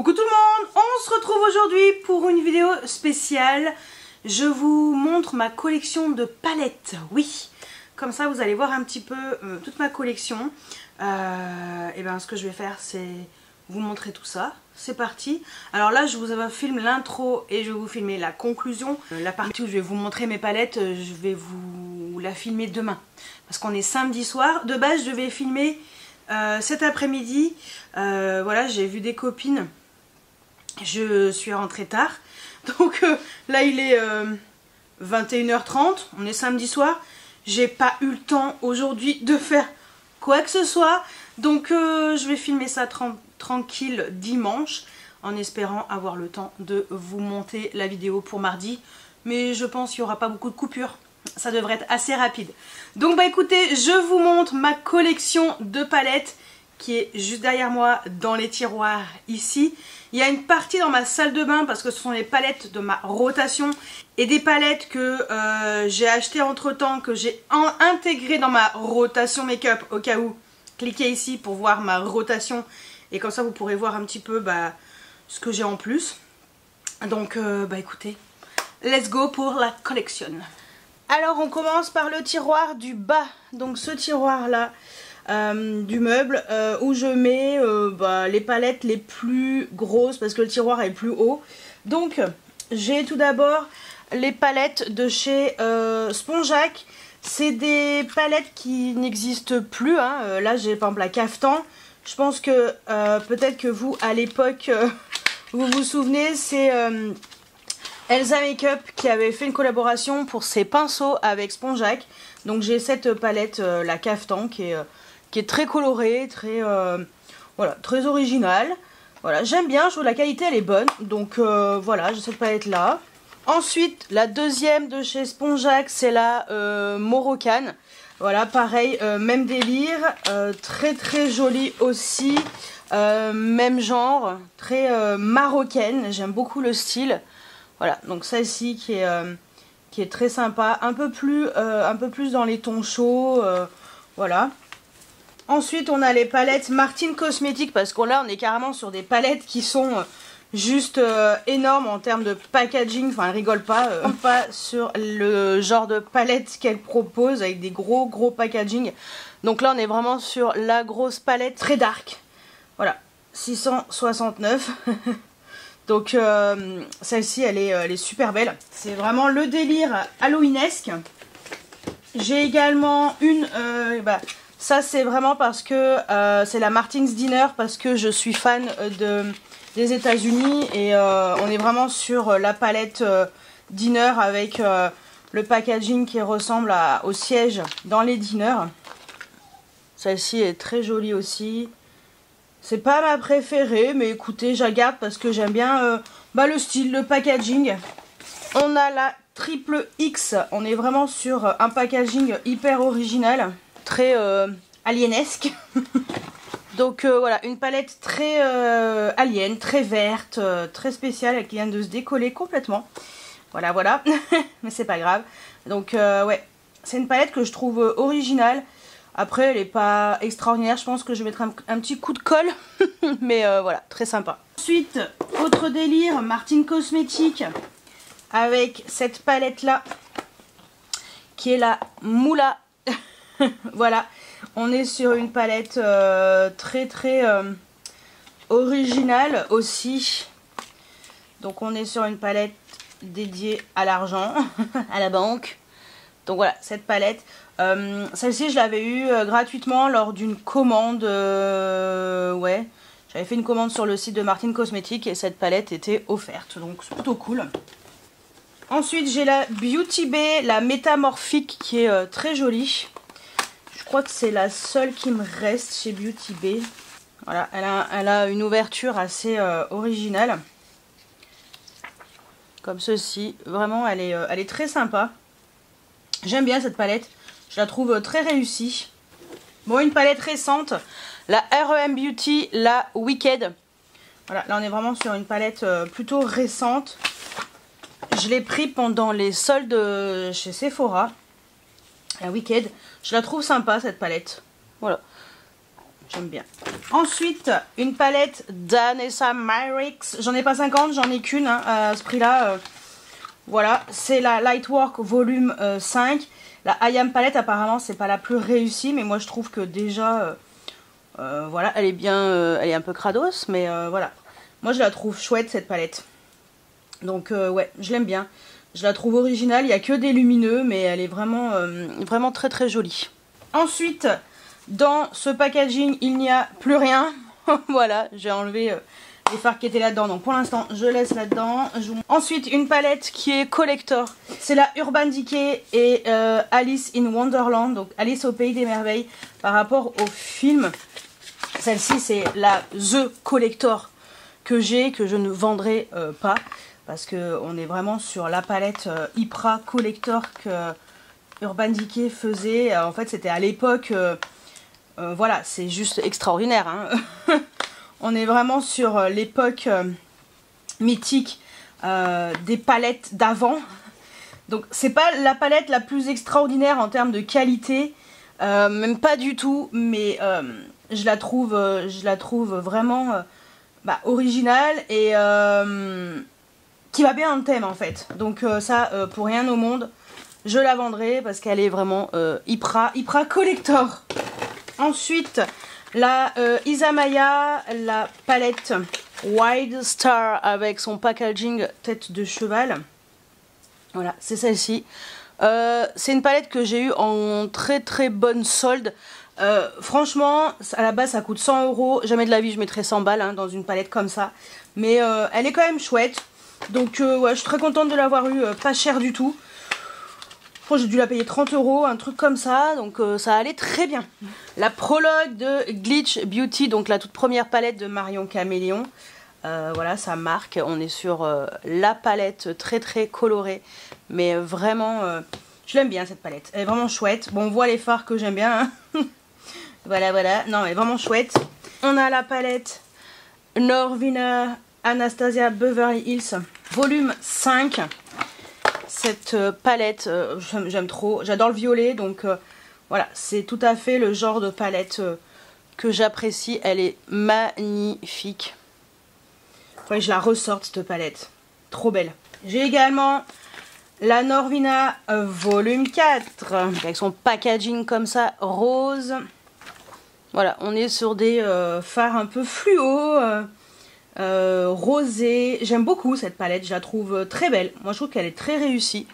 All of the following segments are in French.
Coucou tout le monde, on se retrouve aujourd'hui pour une vidéo spéciale. Je vous montre ma collection de palettes, oui. Comme ça vous allez voir un petit peu toute ma collection. Et bien ce que je vais faire c'est vous montrer tout ça. C'est parti. Alors là je vous filme l'intro et je vais vous filmer la conclusion. La partie où je vais vous montrer mes palettes, je vais vous la filmer demain. Parce qu'on est samedi soir. De base je devais filmer cet après-midi. Voilà, j'ai vu des copines. Je suis rentrée tard. Donc là il est 21h30. On est samedi soir. J'ai pas eu le temps aujourd'hui de faire quoi que ce soit. Donc je vais filmer ça tranquille dimanche. En espérant avoir le temps de vous monter la vidéo pour mardi. Mais je pense qu'il n'y aura pas beaucoup de coupures. Ça devrait être assez rapide. Donc bah écoutez, je vous montre ma collection de palettes qui est juste derrière moi dans les tiroirs ici. Il y a une partie dans ma salle de bain parce que ce sont les palettes de ma rotation et des palettes que j'ai achetées entre temps, que j'ai intégrées dans ma rotation make-up au cas où. Cliquez ici pour voir ma rotation et comme ça vous pourrez voir un petit peu ce que j'ai en plus. Donc bah écoutez, let's go pour la collection. Alors on commence par le tiroir du bas, donc ce tiroir là du meuble où je mets les palettes les plus grosses parce que le tiroir est plus haut. Donc j'ai tout d'abord les palettes de chez Spongeac. C'est des palettes qui n'existent plus, hein. Là j'ai par exemple la Caftan. Je pense que peut-être que vous à l'époque vous vous souvenez, c'est Elsa Makeup qui avait fait une collaboration pour ses pinceaux avec Spongeac. Donc j'ai cette palette, la Caftan, qui est très colorée, voilà, très originale. Voilà, j'aime bien, je trouve la qualité elle est bonne. Donc voilà, j'ai cette palette là. Ensuite, la deuxième de chez Spongeac, c'est la Moroccan. Voilà, pareil, même délire, très jolie aussi. Même genre, très marocaine, j'aime beaucoup le style. Voilà, donc celle-ci qui est très sympa, un peu plus dans les tons chauds, voilà. Ensuite, on a les palettes Martin Cosmetics, parce que là, on est carrément sur des palettes qui sont juste énormes en termes de packaging. Enfin, elle rigole pas, pas sur le genre de palette qu'elle propose, avec des gros packaging. Donc là, on est vraiment sur la grosse palette très dark. Voilà, 669. Donc celle-ci elle est super belle. C'est vraiment le délire halloweenesque. J'ai également une... ça c'est vraiment parce que c'est la Martin's Dinner, parce que je suis fan des États-Unis. Et on est vraiment sur la palette Dinner avec le packaging qui ressemble au siège dans les diners. Celle-ci est très jolie aussi. C'est pas ma préférée, mais écoutez, je la garde parce que j'aime bien le style, le packaging. On a la triple X. On est vraiment sur un packaging hyper original, très alienesque. Donc voilà, une palette très alien, très verte, très spéciale, qui vient de se décoller complètement. Voilà, mais c'est pas grave. Donc ouais, c'est une palette que je trouve originale. Après, elle n'est pas extraordinaire. Je pense que je vais mettre un petit coup de colle. Mais voilà, très sympa. Ensuite, autre délire, Martin Cosmetics. Avec cette palette-là. Qui est la Moula. Voilà. On est sur une palette très originale aussi. Donc on est sur une palette dédiée à l'argent. À la banque. Donc voilà, cette palette. Celle-ci je l'avais eue gratuitement lors d'une commande. Ouais, j'avais fait une commande sur le site de Martin Cosmetics et cette palette était offerte. Donc c'est plutôt cool. Ensuite j'ai la Beauty Bay, la métamorphique, qui est très jolie. Je crois que c'est la seule qui me reste chez Beauty Bay. Voilà, elle a une ouverture assez originale. Comme ceci. Vraiment elle est très sympa. J'aime bien cette palette. Je la trouve très réussie. Bon, une palette récente. La R.E.M. Beauty, la Wicked. Voilà, là on est vraiment sur une palette plutôt récente. Je l'ai pris pendant les soldes chez Sephora. La Wicked. Je la trouve sympa cette palette. Voilà. j'aime bien. Ensuite, une palette d'Anessa Myrix. J'en ai pas 50, j'en ai qu'une hein, à ce prix-là. Voilà, c'est la Lightwork volume 5. La IAM palette, apparemment, c'est pas la plus réussie, mais moi je trouve que déjà, voilà, elle est bien, elle est un peu crados, mais voilà. Moi je la trouve chouette cette palette. Donc ouais, je l'aime bien. Je la trouve originale, il n'y a que des lumineux, mais elle est vraiment, vraiment très très jolie. Ensuite, dans ce packaging, il n'y a plus rien. Voilà, j'ai enlevé les fards qui étaient là-dedans. Donc pour l'instant, je laisse là-dedans. Ensuite, une palette qui est collector. C'est la Urban Decay et Alice in Wonderland. Donc Alice au Pays des Merveilles. Par rapport au film, celle-ci, c'est la The Collector que j'ai, que je ne vendrai pas. Parce qu'on est vraiment sur la palette Ypra Collector que Urban Decay faisait. En fait, c'était à l'époque... voilà, c'est juste extraordinaire. Hein. On est vraiment sur l'époque mythique des palettes d'avant. Donc, c'est pas la palette la plus extraordinaire en termes de qualité. Même pas du tout. Mais je la trouve vraiment originale et... qui va bien dans le thème en fait. Donc ça, pour rien au monde, je la vendrai parce qu'elle est vraiment Ypra Collector. Ensuite, la Isamaya, la palette Wild Star avec son packaging tête de cheval. Voilà, c'est celle-ci. C'est une palette que j'ai eue en très très bonne solde. Franchement, à la base ça coûte 100 €. Jamais de la vie je mettrais 100 balles hein, dans une palette comme ça. Mais elle est quand même chouette. Donc ouais, je suis très contente de l'avoir eu, pas cher du tout. Je crois que j'ai dû la payer 30 €, un truc comme ça. Donc ça allait très bien. La prologue de Glitch Beauty, donc la toute première palette de Marion Caméléon. Voilà, ça marque. On est sur la palette très très colorée. Mais vraiment, je l'aime bien cette palette. Elle est vraiment chouette. Bon, on voit les fards que j'aime bien. Hein. Voilà, voilà. Non, elle est vraiment chouette. On a la palette Norvina Anastasia Beverly Hills volume 5. Cette palette, j'aime trop. J'adore le violet, donc voilà, c'est tout à fait le genre de palette que j'apprécie. Elle est magnifique. Ouais, je la ressorte cette palette. Trop belle. J'ai également la Norvina volume 4 avec son packaging comme ça, rose. Voilà, on est sur des fards un peu fluo. Rosé, j'aime beaucoup cette palette, je la trouve très belle. Moi je trouve qu'elle est très réussie.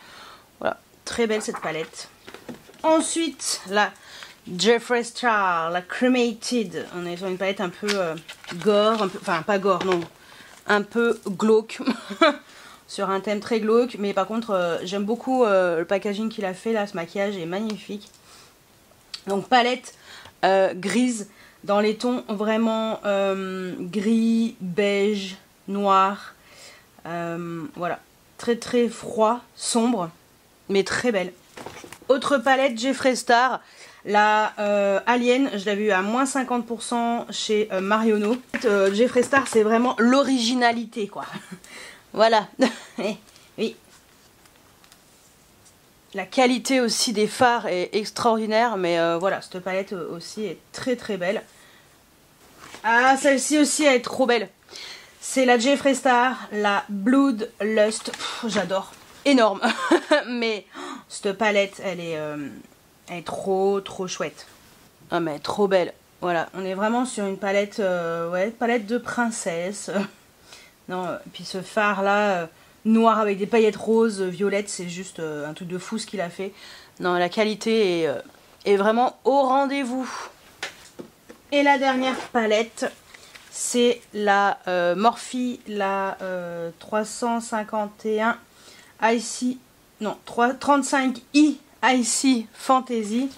Voilà, très belle cette palette. Ensuite la Jeffree Star, la Cremated. On est sur une palette un peu gore, un peu, enfin pas gore non, un peu glauque. Sur un thème très glauque, mais par contre j'aime beaucoup le packaging qu'il a fait là, ce maquillage est magnifique. Donc palette grise. Dans les tons vraiment gris, beige, noir. Voilà. Très très froid, sombre, mais très belle. Autre palette Jeffree Star. La Alien, je l'avais eu à moins 50% chez Marionneau. Jeffree Star, c'est vraiment l'originalité, quoi. Voilà. Oui. La qualité aussi des fards est extraordinaire, mais voilà, cette palette aussi est très très belle. Ah, celle-ci aussi elle est trop belle. C'est la Jeffree Star, la Blood Lust. J'adore. Énorme. Mais cette palette, elle est trop trop chouette. Ah mais trop belle. Voilà, on est vraiment sur une palette, ouais, palette de princesse. Non, puis ce phare là... noir avec des paillettes roses, violettes, c'est juste un truc de fou ce qu'il a fait. Non, la qualité est vraiment au rendez-vous. Et la dernière palette, c'est la Morphe, la 351 IC, non, 35i IC Fantasy.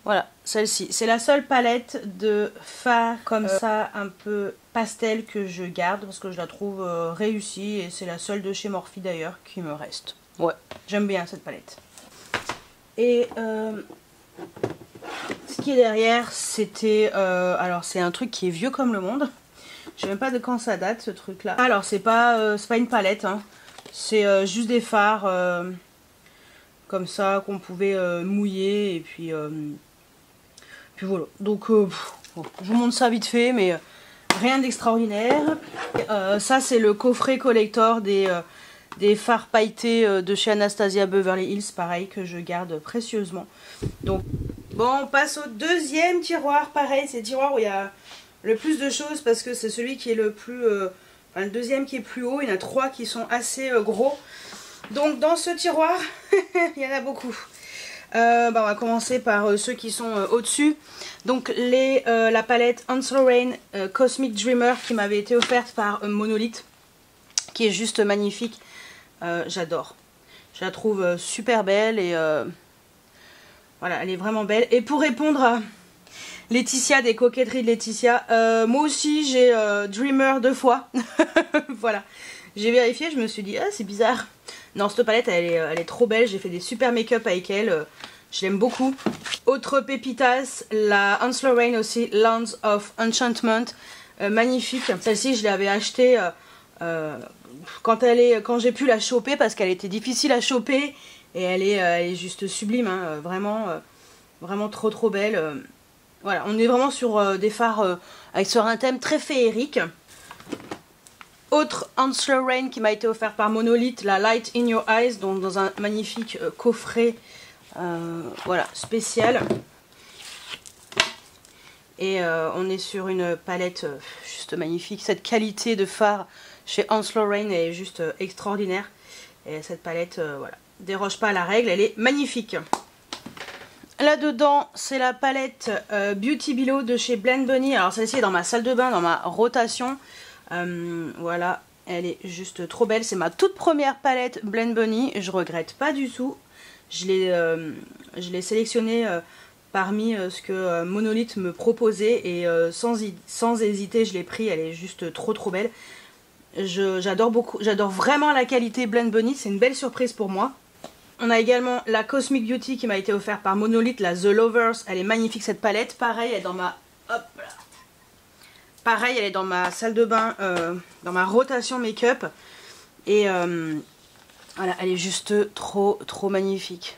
Voilà, celle-ci. C'est la seule palette de fard comme ça, un peu pastel que je garde parce que je la trouve réussie et c'est la seule de chez Morphe d'ailleurs qui me reste. Ouais, j'aime bien cette palette. Et ce qui est derrière, c'était... alors c'est un truc qui est vieux comme le monde. Je sais même pas de quand ça date ce truc là. Alors c'est pas une palette, hein. C'est juste des fards comme ça qu'on pouvait mouiller et puis voilà. Donc Bon, je vous montre ça vite fait, mais rien d'extraordinaire. Ça c'est le coffret collector des fards pailletés de chez Anastasia Beverly Hills, pareil, que je garde précieusement. Donc bon, on passe au deuxième tiroir. Pareil, c'est le tiroir où il y a le plus de choses parce que c'est celui qui est le plus... enfin, le deuxième qui est plus haut. Il y en a 3 qui sont assez gros. Donc dans ce tiroir, il y en a beaucoup. On va commencer par ceux qui sont au-dessus. Donc la palette Hansel Rain Cosmic Dreamer qui m'avait été offerte par Monolith, qui est juste magnifique. J'adore. Je la trouve super belle et voilà, elle est vraiment belle. Et pour répondre à Laetitia des coquetteries de Laetitia, moi aussi j'ai Dreamer 2 fois. Voilà, j'ai vérifié, je me suis dit ah c'est bizarre. Non, cette palette elle est trop belle, j'ai fait des super make-up avec elle, je l'aime beaucoup. Autre pépitas, la Hansel Rain aussi, Lands of Enchantment, magnifique. Celle-ci je l'avais achetée quand j'ai pu la choper parce qu'elle était difficile à choper et elle est juste sublime, hein, vraiment trop belle. Voilà, on est vraiment sur des fards sur un thème très féerique. Autre Hansel Rain qui m'a été offert par Monolith, la Light in Your Eyes, donc dans un magnifique coffret voilà, spécial. Et on est sur une palette juste magnifique. Cette qualité de fard chez Hansel Rain est juste extraordinaire. Et cette palette, voilà, déroge pas à la règle, elle est magnifique. Là-dedans, c'est la palette Beauty Below de chez Blend Bunny. Alors celle-ci est dans ma salle de bain, dans ma rotation. Voilà, elle est juste trop belle. C'est ma toute première palette Blend Bunny. Je regrette pas du tout. Je l'ai sélectionnée parmi ce que Monolith me proposait. Et sans hésiter, je l'ai pris. Elle est juste trop belle. J'adore beaucoup. J'adore vraiment la qualité Blend Bunny. C'est une belle surprise pour moi. On a également la Cosmic Beauty qui m'a été offerte par Monolith, la The Lovers. Elle est magnifique cette palette. Pareil, elle est dans ma... Hop là. Pareil, elle est dans ma salle de bain, dans ma rotation make-up. Et voilà, elle est juste trop magnifique.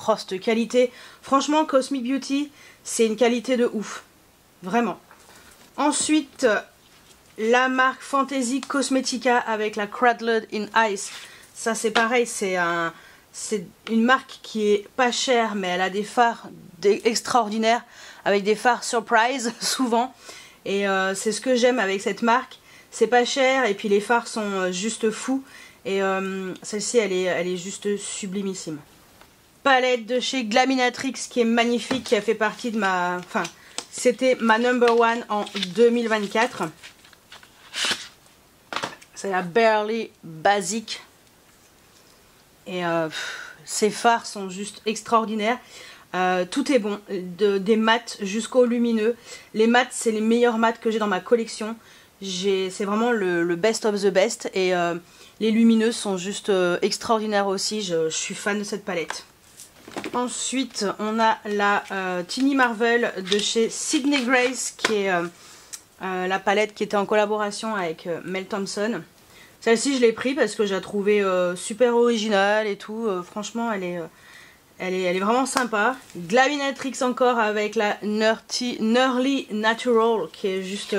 Oh, cette qualité. Franchement, Cosmic Beauty, c'est une qualité de ouf. Vraiment. Ensuite, la marque Fantasy Cosmetica avec la Cradled in Ice. Ça, c'est pareil, c'est une marque qui est pas chère, mais elle a des fards extraordinaires, avec des fards surprise, souvent. Et c'est ce que j'aime avec cette marque. C'est pas cher, et puis les fards sont juste fous. Et celle-ci, elle est juste sublimissime. Palette de chez Glaminatrix qui est magnifique, qui a fait partie de ma... Enfin, c'était ma #1 en 2024. C'est la Barely Basic. Et ces fards sont juste extraordinaires. Tout est bon, des mats jusqu'aux lumineux. Les mats, c'est les meilleurs mats que j'ai dans ma collection. C'est vraiment le best of the best. Et les lumineux sont juste extraordinaires aussi. Je suis fan de cette palette. Ensuite, on a la Tiny Marvel de chez Sydney Grace, qui est la palette qui était en collaboration avec Mel Thompson. Celle-ci, je l'ai pris parce que je la trouvais super originale et tout. Franchement, elle est vraiment sympa. Glaminatrix encore avec la Nearly Natural, qui est juste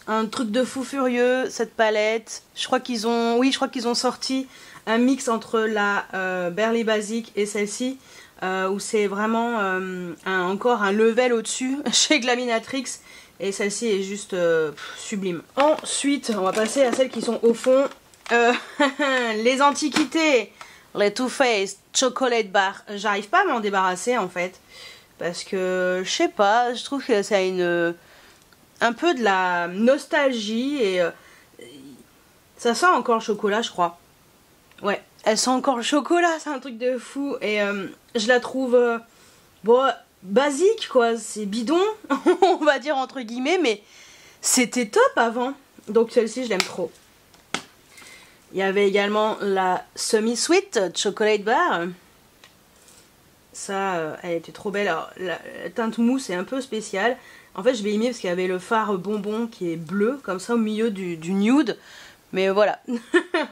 un truc de fou furieux, cette palette. Je crois qu'ils ont sorti un mix entre la Barely Basic et celle-ci, où c'est vraiment encore un level au-dessus chez Glaminatrix. Et celle-ci est juste sublime. Ensuite, on va passer à celles qui sont au fond. Les antiquités. Les Too Faced Chocolate Bar. J'arrive pas à m'en débarrasser en fait. Parce que, je sais pas, je trouve que ça a un peu de la nostalgie. Et ça sent encore le chocolat, je crois. Ouais, elle sent encore le chocolat, c'est un truc de fou. Et je la trouve... bon... basique quoi, c'est bidon, on va dire entre guillemets, mais c'était top avant. Donc celle-ci je l'aime trop. Il y avait également la Semi Sweet Chocolate Bar. Ça, elle était trop belle. Alors la teinte mousse est un peu spéciale. En fait je l'ai aimé parce qu'il y avait le fard bonbon qui est bleu, comme ça au milieu du nude. Mais voilà,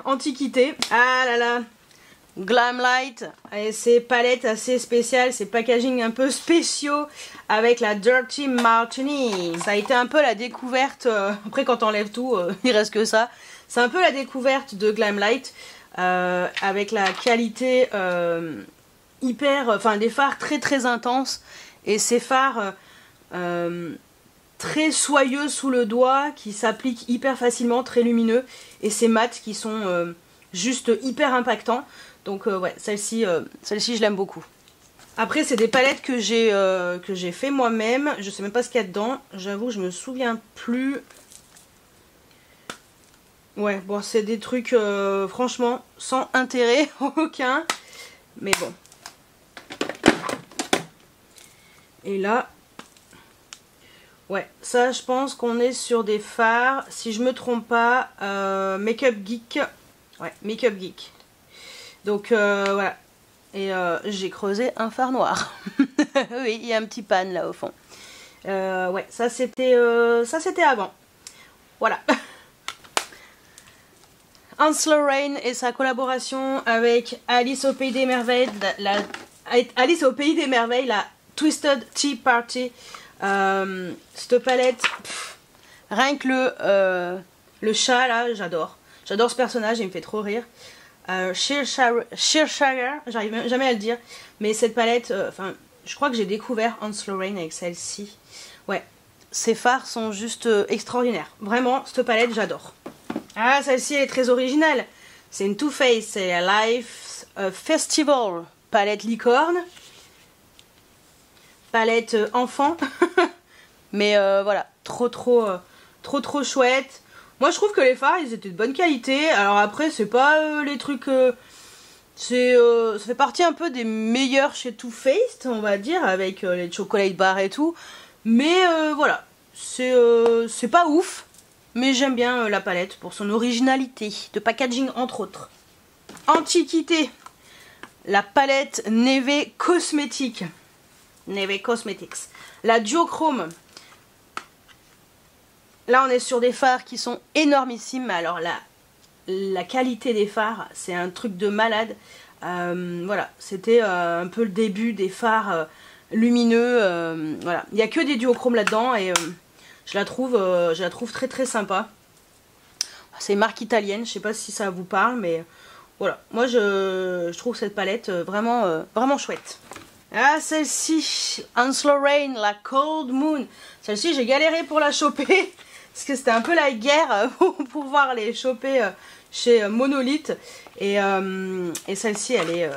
antiquité. Ah là là, Glamlite et ces palettes assez spéciales, ces packaging un peu spéciaux avec la Dirty Martini. Ça a été un peu la découverte, après quand t'enlèves tout, il reste que ça. C'est un peu la découverte de Glamlite avec la qualité enfin des fards très intenses et ces fards très soyeux sous le doigt qui s'appliquent hyper facilement, très lumineux et ces mats qui sont juste hyper impactants. Donc ouais, celle-ci je l'aime beaucoup. Après c'est des palettes que j'ai fait moi-même. Je sais même pas ce qu'il y a dedans. J'avoue je me souviens plus. Ouais bon c'est des trucs franchement sans intérêt aucun. Mais bon. Et là. Ouais ça je pense qu'on est sur des fards. Si je me trompe pas. Makeup Geek. Ouais Makeup Geek. Donc voilà. Et j'ai creusé un fard noir. Oui, il y a un petit pan là au fond. Ouais, ça c'était avant. Voilà. Hans Lorraine et sa collaboration avec Alice au Pays des Merveilles, Alice au Pays des Merveilles, la Twisted Tea Party. Cette palette, rien que le chat là, j'adore. J'adore ce personnage, il me fait trop rire. Cheshire, j'arrive jamais à le dire, mais cette palette, je crois que j'ai découvert Hans Lorraine avec celle-ci. Ouais, ces fards sont juste extraordinaires. Vraiment, cette palette, j'adore. Ah, celle-ci, elle est très originale. C'est une Too Faced, c'est la Life Festival. Palette licorne. Palette enfant. Mais voilà, trop chouette. Moi je trouve que les fards ils étaient de bonne qualité. Alors après c'est pas les trucs... ça fait partie un peu des meilleurs chez Too Faced on va dire. Avec les chocolate bars et tout. Mais voilà. C'est pas ouf. Mais j'aime bien la palette pour son originalité. De packaging entre autres. Antiquité. La palette Neve Cosmetics. Neve Cosmetics. La duochrome. Là, on est sur des fards qui sont énormissimes. Alors, la qualité des fards, c'est un truc de malade. Voilà, c'était un peu le début des fards lumineux. Voilà, il n'y a que des duochromes là-dedans et je la trouve très sympa. C'est une marque italienne, je sais pas si ça vous parle, mais voilà. Moi, je trouve cette palette vraiment chouette. Ah, celle-ci, Hans Lorraine, la Cold Moon. Celle-ci, j'ai galéré pour la choper. Parce que c'était un peu la guerre pour pouvoir les choper chez Monolith. Et celle-ci, elle est...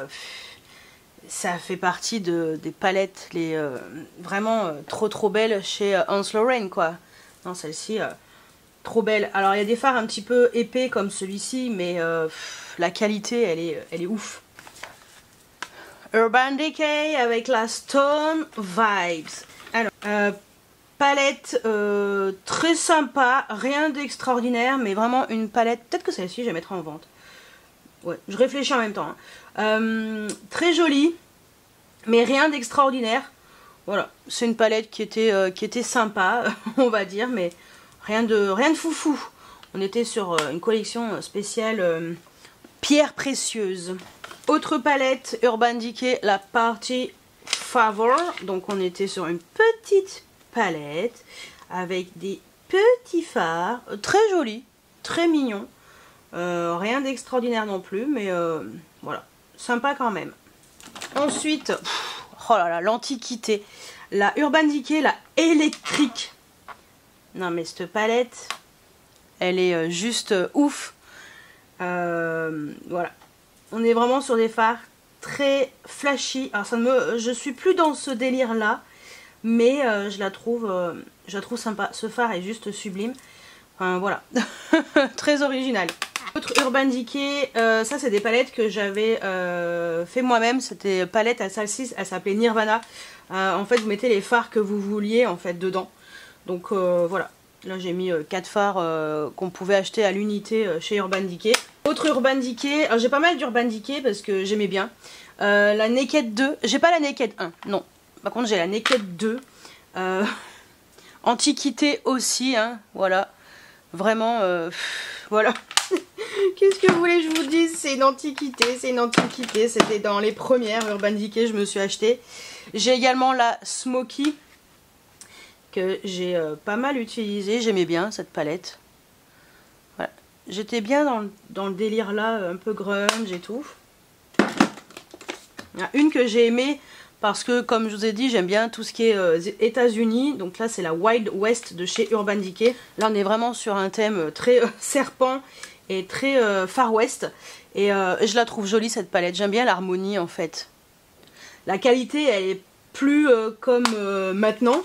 ça fait partie des palettes vraiment trop belles chez Hans Lorraine, quoi. Non, celle-ci, trop belle. Alors, il y a des fards un petit peu épais comme celui-ci, mais la qualité, elle est ouf. Urban Decay avec la Stone Vibes. Alors, palette très sympa, rien d'extraordinaire, mais vraiment une palette, peut-être que celle-ci je vais mettre en vente. Ouais, je réfléchis en même temps. Hein. Très jolie, mais rien d'extraordinaire. Voilà, c'est une palette qui était sympa, on va dire, mais rien de foufou. On était sur une collection spéciale pierres précieuses. Autre palette, Urban Decay, la Party Favor. Donc on était sur une petite palette avec des petits fards très jolis, très mignons, rien d'extraordinaire non plus, mais voilà, sympa quand même. Ensuite, oh là là, l'antiquité, la Urban Decay, la électrique. Non mais cette palette, elle est juste ouf. Voilà, on est vraiment sur des fards très flashy. Alors je suis plus dans ce délire là. Mais je la trouve sympa. Ce phare est juste sublime. Enfin, voilà. Très original. Autre Urban Decay. Ça, c'est des palettes que j'avais fait moi-même. C'était palette à celle-ci. Elle s'appelait Nirvana. En fait, vous mettez les fards que vous vouliez en fait dedans. Donc, voilà. Là, j'ai mis 4 fards qu'on pouvait acheter à l'unité chez Urban Decay. Autre Urban Decay. Alors, j'ai pas mal d'Urban Decay parce que j'aimais bien. La Naked 2. J'ai pas la Naked 1. Non. Par contre, j'ai la Naked 2. Antiquité aussi, hein, voilà. Vraiment, voilà. Qu'est-ce que vous voulez que je vous dise? C'est une antiquité, c'est une antiquité. C'était dans les premières Urban Decay, je me suis acheté. J'ai également la Smoky, que j'ai pas mal utilisée. J'aimais bien cette palette. Voilà. J'étais bien dans le délire là, un peu grunge et tout. Il y a une que j'ai aimée parce que, comme je vous ai dit, j'aime bien tout ce qui est États-Unis. Donc là, c'est la Wild West de chez Urban Decay. Là, on est vraiment sur un thème très serpent et très Far West. Et je la trouve jolie cette palette. J'aime bien l'harmonie en fait. La qualité, elle est plus comme maintenant,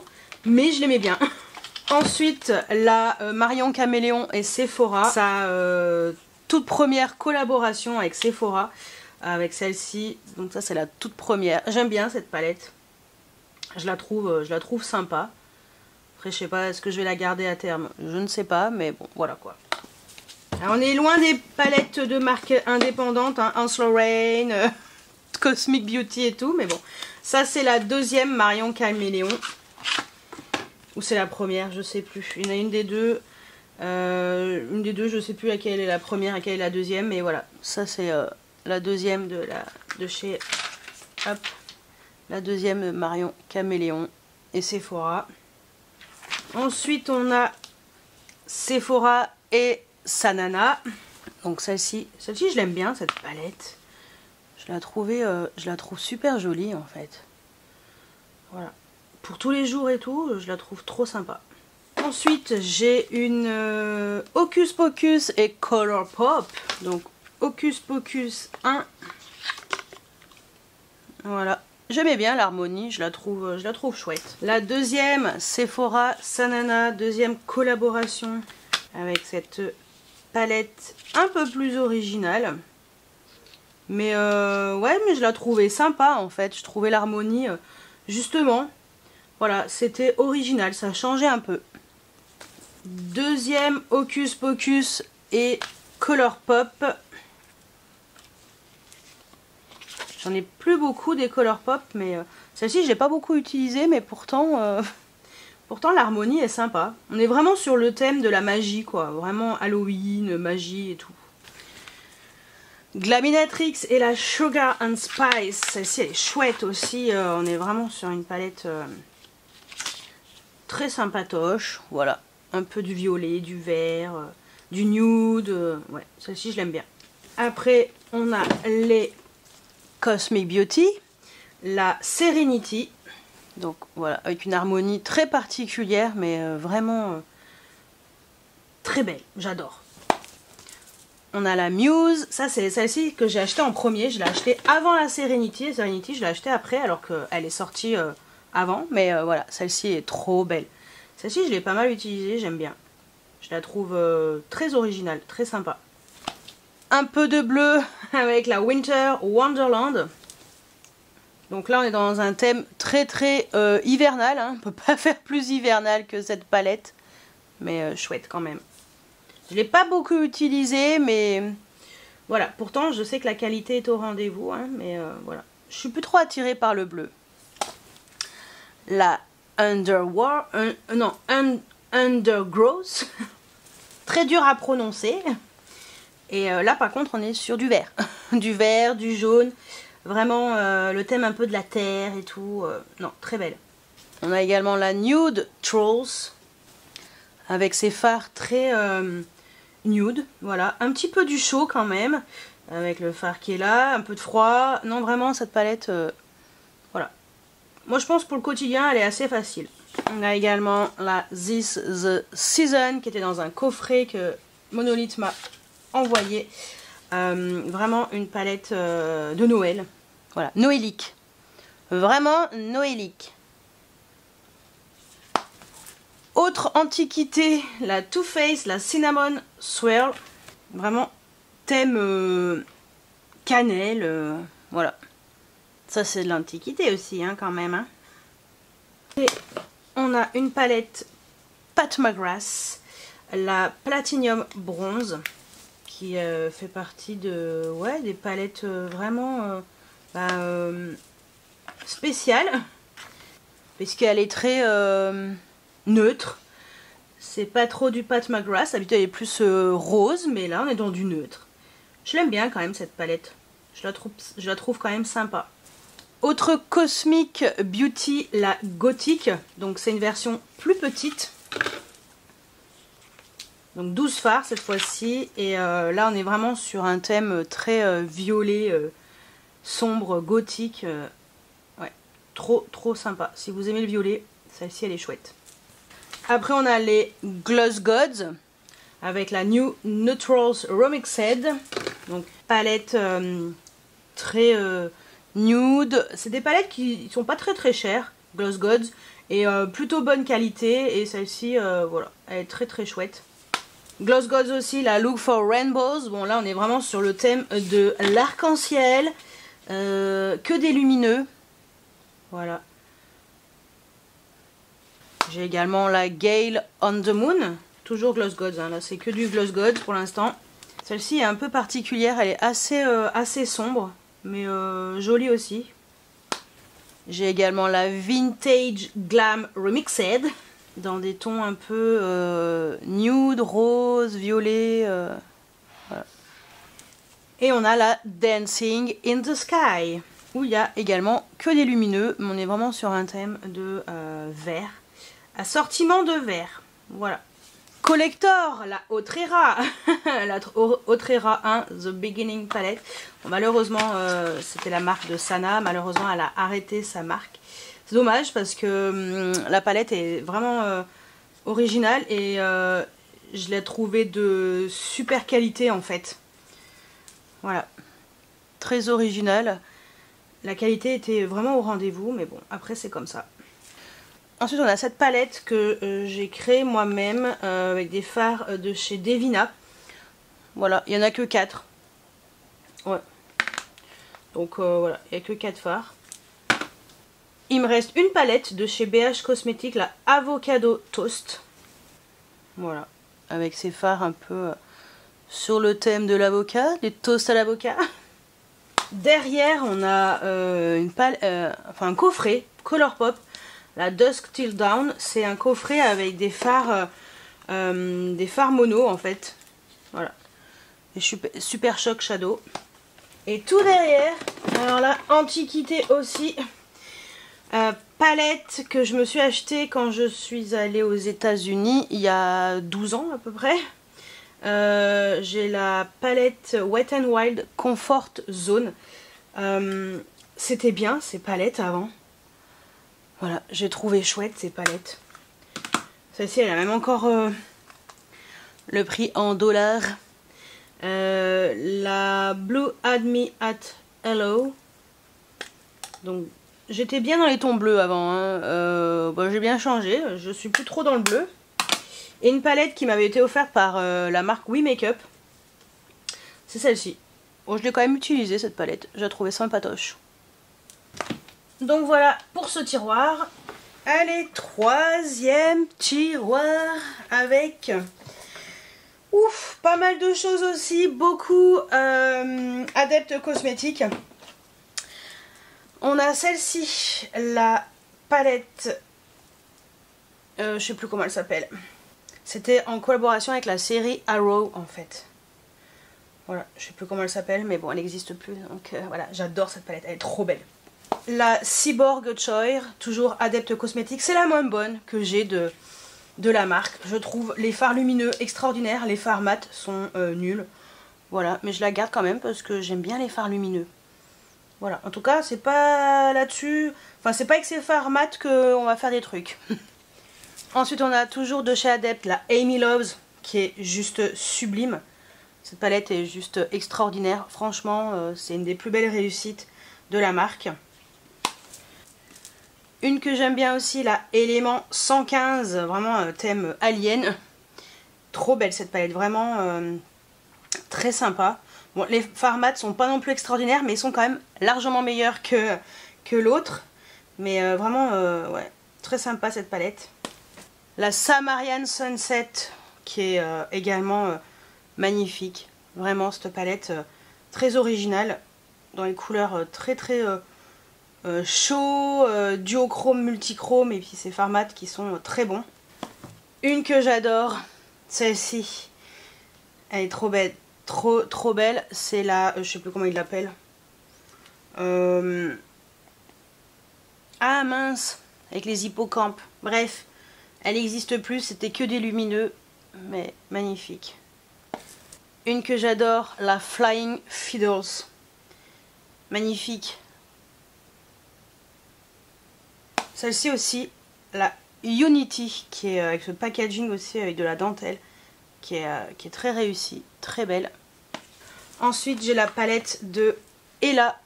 mais je l'aimais bien. Ensuite, la Marion Caméléon et Sephora. Sa toute première collaboration avec Sephora. Avec celle-ci, donc ça c'est la toute première. J'aime bien cette palette, je la trouve sympa. Après je sais pas, est-ce que je vais la garder à terme, je ne sais pas, mais bon voilà quoi. Alors, on est loin des palettes de marques indépendantes, hein, Hans Lorraine, Cosmic Beauty et tout, mais bon. Ça c'est la deuxième Marion Caméléon, ou c'est la première, je sais plus. Il y en a une des deux, je sais plus laquelle est la première, laquelle est la deuxième, mais voilà. Ça c'est la deuxième de chez hop, la deuxième Marion Caméléon et Sephora. Ensuite on a Sephora et Sanana. Donc celle-ci je l'aime bien cette palette. Je la trouve super jolie en fait. Voilà. Pour tous les jours et tout, je la trouve trop sympa. Ensuite j'ai une Hocus Pocus et Color Pop. Donc Hocus Pocus 1. Voilà. J'aimais bien l'harmonie, je la trouve chouette. La deuxième, Sephora Sanana, deuxième collaboration avec cette palette un peu plus originale. Mais ouais, mais je la trouvais sympa en fait. Je trouvais l'harmonie justement. Voilà, c'était original, ça changeait un peu. Deuxième Hocus Pocus et Color Pop. J'en ai plus beaucoup des Color Pop, mais celle-ci je l'ai pas beaucoup utilisée, mais pourtant, pourtant l'harmonie est sympa. On est vraiment sur le thème de la magie, quoi. Vraiment Halloween, magie et tout. Glaminatrix et la Sugar and Spice. Celle-ci elle est chouette aussi. On est vraiment sur une palette très sympatoche. Voilà. Un peu du violet, du vert, du nude. Ouais, celle-ci je l'aime bien. Après, on a les Cosmic Beauty, la Serenity, donc voilà, avec une harmonie très particulière, mais vraiment très belle, j'adore. On a la Muse, ça c'est celle-ci que j'ai acheté en premier, je l'ai acheté avant la Serenity, la Serenity je l'ai acheté après alors qu'elle est sortie avant, mais voilà, celle-ci est trop belle. Celle-ci je l'ai pas mal utilisée, j'aime bien, je la trouve très originale, très sympa. Un peu de bleu avec la Winter Wonderland. Donc là on est dans un thème très hivernal, hein. On peut pas faire plus hivernal que cette palette. Mais chouette quand même. Je l'ai pas beaucoup utilisée, mais voilà. Pourtant je sais que la qualité est au rendez-vous, hein, mais voilà. Je suis plus trop attirée par le bleu. La Undergrowth. Très dur à prononcer. Et là par contre on est sur du vert. Du vert, du jaune. Vraiment le thème un peu de la terre et tout. Non, très belle. On a également la Nude Trolls. Avec ses fards très nude. Voilà, un petit peu du chaud quand même. Avec le fard qui est là, un peu de froid. Non vraiment cette palette, voilà. Moi je pense pour le quotidien elle est assez facile. On a également la This the Season qui était dans un coffret que Monolith m'a envoyé. Vraiment une palette de Noël. Voilà, noélique. Vraiment noélique. Autre antiquité, la Too Faced, la Cinnamon Swirl. Vraiment thème cannelle. Voilà. Ça c'est de l'antiquité aussi, hein, quand même. Hein. Et on a une palette Pat McGrath, la Platinum Bronze, qui fait partie de, ouais, des palettes vraiment spéciales, puisqu'elle est très neutre. C'est pas trop du Pat McGrath, d'habitude elle est plus rose, mais là on est dans du neutre. Je l'aime bien quand même cette palette, je la trouve quand même sympa. Autre Cosmic Beauty, la Gothique, donc c'est une version plus petite. Donc 12 fards cette fois-ci, et là on est vraiment sur un thème très violet, sombre, gothique. Ouais, trop sympa. Si vous aimez le violet, celle-ci elle est chouette. Après on a les Gloss Gods avec la New Neutrals Remixed. Donc palette très nude. C'est des palettes qui sont pas très chères, Gloss Gods, et plutôt bonne qualité. Et celle-ci, voilà, elle est très chouette. Gloss Gods aussi, la Look for Rainbows. Bon là on est vraiment sur le thème de l'arc-en-ciel. Que des lumineux. Voilà. J'ai également la Gale on the Moon. Toujours Gloss Gods, hein. Là c'est que du Gloss Gods pour l'instant. Celle-ci est un peu particulière, elle est assez sombre, mais jolie aussi. J'ai également la Vintage Glam Remixed, dans des tons un peu nude, rose, violet. Voilà. Et on a la Dancing in the Sky, où il y a également que des lumineux, mais on est vraiment sur un thème de vert. Assortiment de vert, voilà. Collector, la Otrera, la Otrera 1, The Beginning Palette. Bon, malheureusement, c'était la marque de Sana, malheureusement elle a arrêté sa marque. C'est dommage parce que la palette est vraiment originale et je l'ai trouvée de super qualité en fait. Voilà, très originale. La qualité était vraiment au rendez-vous, mais bon, après c'est comme ça. Ensuite, on a cette palette que j'ai créée moi-même avec des fards de chez Devina. Voilà, il n'y en a que 4. Ouais. Donc voilà, il n'y a que 4 fards. Il me reste une palette de chez BH Cosmetics, la Avocado Toast. Voilà, avec ces fards un peu sur le thème de l'avocat, des toasts à l'avocat. Derrière, on a un coffret Colourpop. La Dusk Till Dawn, c'est un coffret avec des fards mono en fait. Voilà. Et Super Shock Shadow. Et tout derrière, alors là, antiquité aussi. Palette que je me suis achetée quand je suis allée aux États-Unis il y a 12 ans à peu près. J'ai la palette Wet n Wild Comfort Zone. C'était bien ces palettes avant. Voilà, j'ai trouvé chouette ces palettes. Celle-ci, elle a même encore le prix en dollars. La Blue Add Me at Hello. Donc, j'étais bien dans les tons bleus avant. Hein. Bon, j'ai bien changé. Je suis plus trop dans le bleu. Et une palette qui m'avait été offerte par la marque We Makeup. C'est celle-ci. Bon, je l'ai quand même utilisée cette palette. J'ai trouvé sympatoche. Donc voilà pour ce tiroir. Allez, troisième tiroir avec pas mal de choses aussi, beaucoup adeptes cosmétiques. On a celle-ci, la palette, je sais plus comment elle s'appelle. C'était en collaboration avec la série Arrow en fait. Voilà, je sais plus comment elle s'appelle, mais bon, elle n'existe plus. Donc voilà, j'adore cette palette, elle est trop belle. La Cyborg Choir, toujours adepte cosmétique, c'est la moins bonne que j'ai de la marque. Je trouve les fards lumineux extraordinaires, les fards mat sont nuls. Voilà, mais je la garde quand même parce que j'aime bien les fards lumineux. Voilà, en tout cas, c'est pas là-dessus, enfin c'est pas avec ces fards mat qu'on va faire des trucs. Ensuite, on a toujours de chez Adept la Amy Loves qui est juste sublime. Cette palette est juste extraordinaire. Franchement, c'est une des plus belles réussites de la marque. Une que j'aime bien aussi, la Element 115, vraiment thème alien. Trop belle cette palette, vraiment très sympa. Bon, les fards mat sont pas non plus extraordinaires, mais ils sont quand même largement meilleurs que l'autre. Mais vraiment, ouais, très sympa cette palette. La Samarian Sunset, qui est également magnifique. Vraiment, cette palette très originale, dans les couleurs très chaud, duochrome, multichrome, et puis ces fards mat qui sont très bons. Une que j'adore, celle-ci, elle est trop belle, trop belle. C'est la, je sais plus comment il l'appelle. Ah mince, avec les hippocampes. Bref, elle n'existe plus, c'était que des lumineux, mais magnifique. Une que j'adore, la Flying Fiddles. Magnifique. Celle-ci aussi, la Unity, qui est avec ce packaging aussi avec de la dentelle, qui est très réussi, très belle. Ensuite, j'ai la palette de Ella,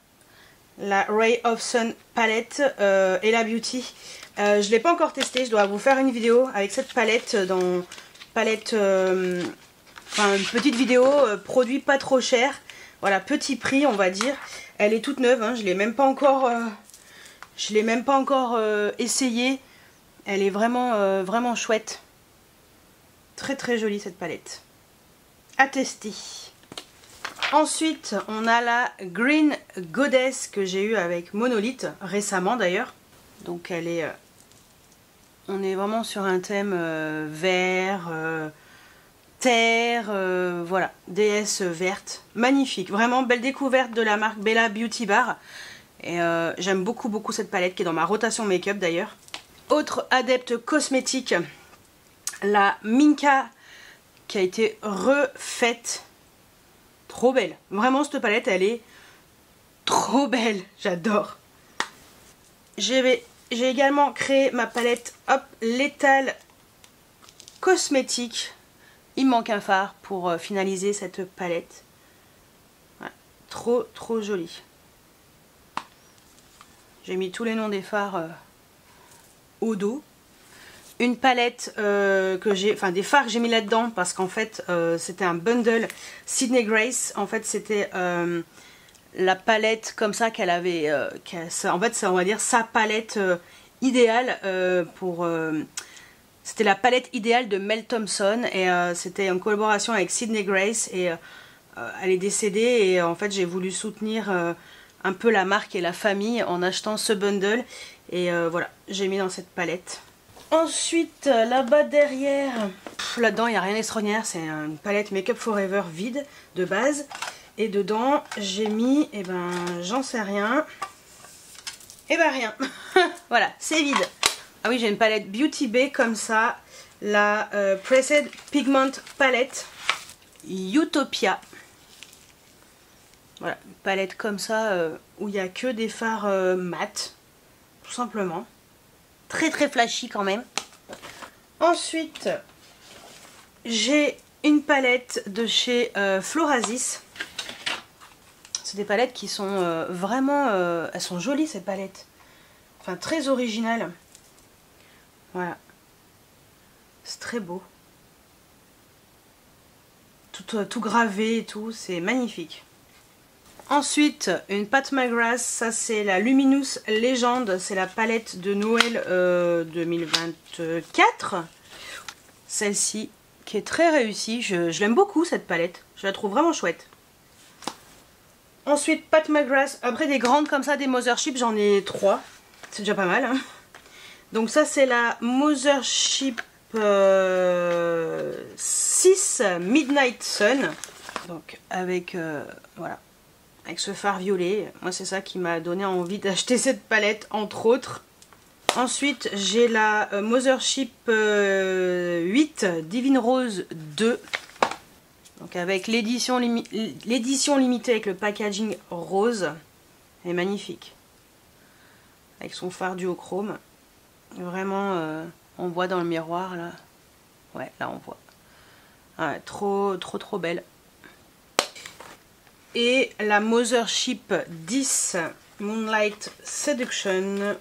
la Ray of Sun palette, Ella Beauty. Je ne l'ai pas encore testée, je dois vous faire une vidéo avec cette palette, enfin une petite vidéo, produit pas trop cher. Voilà, petit prix on va dire. Elle est toute neuve, hein, je ne l'ai même pas encore, essayée. Elle est vraiment chouette. Très jolie cette palette. À tester. Ensuite, on a la Green Goddess que j'ai eue avec Monolith, récemment d'ailleurs. Donc elle est... on est vraiment sur un thème vert, terre, voilà, déesse verte. Magnifique, vraiment belle découverte de la marque Bella Beauty Bar. Et j'aime beaucoup cette palette qui est dans ma rotation make-up d'ailleurs. Autre adepte cosmétique, la Minka qui a été refaite. Trop belle. Vraiment cette palette elle est trop belle. J'adore. J'ai également créé ma palette hop, Lethal cosmétique. Il me manque un fard pour finaliser cette palette. Ouais, trop jolie. J'ai mis tous les noms des fards au dos. Une palette que j'ai, enfin des fards que j'ai mis là-dedans parce qu'en fait c'était un bundle Sydney Grace. En fait c'était la palette comme ça qu'elle avait, en fait c'est on va dire sa palette idéale pour... c'était la palette idéale de Mel Thompson et c'était en collaboration avec Sydney Grace et elle est décédée et en fait j'ai voulu soutenir un peu la marque et la famille en achetant ce bundle et voilà, j'ai mis dans cette palette. Ensuite, là-bas derrière, là-dedans il n'y a rien d'extraordinaire, c'est une palette Make Up Forever vide de base. Et dedans, j'ai mis, eh ben, j'en sais rien. Eh ben rien. Voilà, c'est vide. Ah oui, j'ai une palette Beauty Bay comme ça, la Pressed Pigment Palette Utopia. Voilà, une palette comme ça où il n'y a que des fards mat, tout simplement. Très flashy quand même. Ensuite, j'ai une palette de chez Florasis. C'est des palettes qui sont vraiment... elles sont jolies ces palettes. Enfin, très originales. Voilà. C'est très beau. Tout gravé et tout, c'est magnifique. Ensuite, une Pat McGrath, ça c'est la Luminous Legend, c'est la palette de Noël 2024. Celle-ci, qui est très réussie, je l'aime beaucoup cette palette, je la trouve vraiment chouette. Ensuite, Pat McGrath, après des grandes comme ça, des Mothership, j'en ai 3, c'est déjà pas mal. Hein. Donc ça c'est la Mothership 6 Midnight Sun, donc avec, voilà. Avec ce fard violet, moi c'est ça qui m'a donné envie d'acheter cette palette entre autres. Ensuite j'ai la Mothership 8 Divine Rose 2. Donc avec l'édition limitée avec le packaging rose. Elle est magnifique. Avec son fard duochrome. Vraiment on voit dans le miroir là. Ouais là on voit. Ouais, trop belle. Et la Mothership 10 Moonlight Seduction.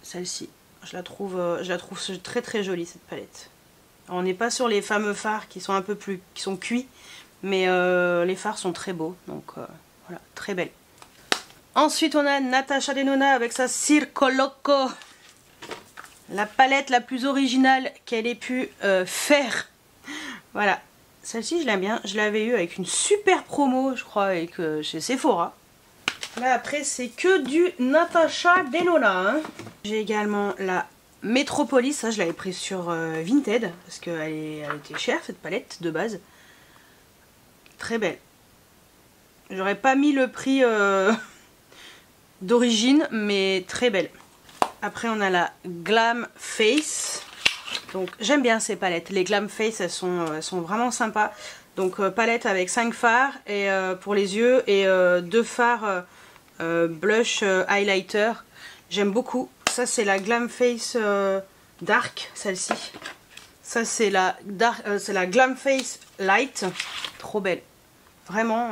Celle-ci, je la trouve très jolie cette palette. Alors, on n'est pas sur les fameux fards qui sont un peu plus, qui sont cuits, mais les fards sont très beaux, donc voilà, très belle. Ensuite on a Natasha Denona avec sa Circo Loco. La palette la plus originale qu'elle ait pu faire. Voilà. Celle-ci je l'aime bien, je l'avais eu avec une super promo je crois avec, chez Sephora. Là après c'est que du Natasha Denona. Hein. J'ai également la Metropolis, ça je l'avais prise sur Vinted parce qu'elle était chère cette palette de base. Très belle. J'aurais pas mis le prix d'origine, mais très belle. Après on a la Glam Face. Donc j'aime bien ces palettes. Les Glam Face elles sont vraiment sympas. Donc palette avec 5 fards et, pour les yeux et 2 fards blush highlighter. J'aime beaucoup. Ça c'est la Glam Face Dark, celle-ci. Ça c'est la Glam Face Light. Trop belle. Vraiment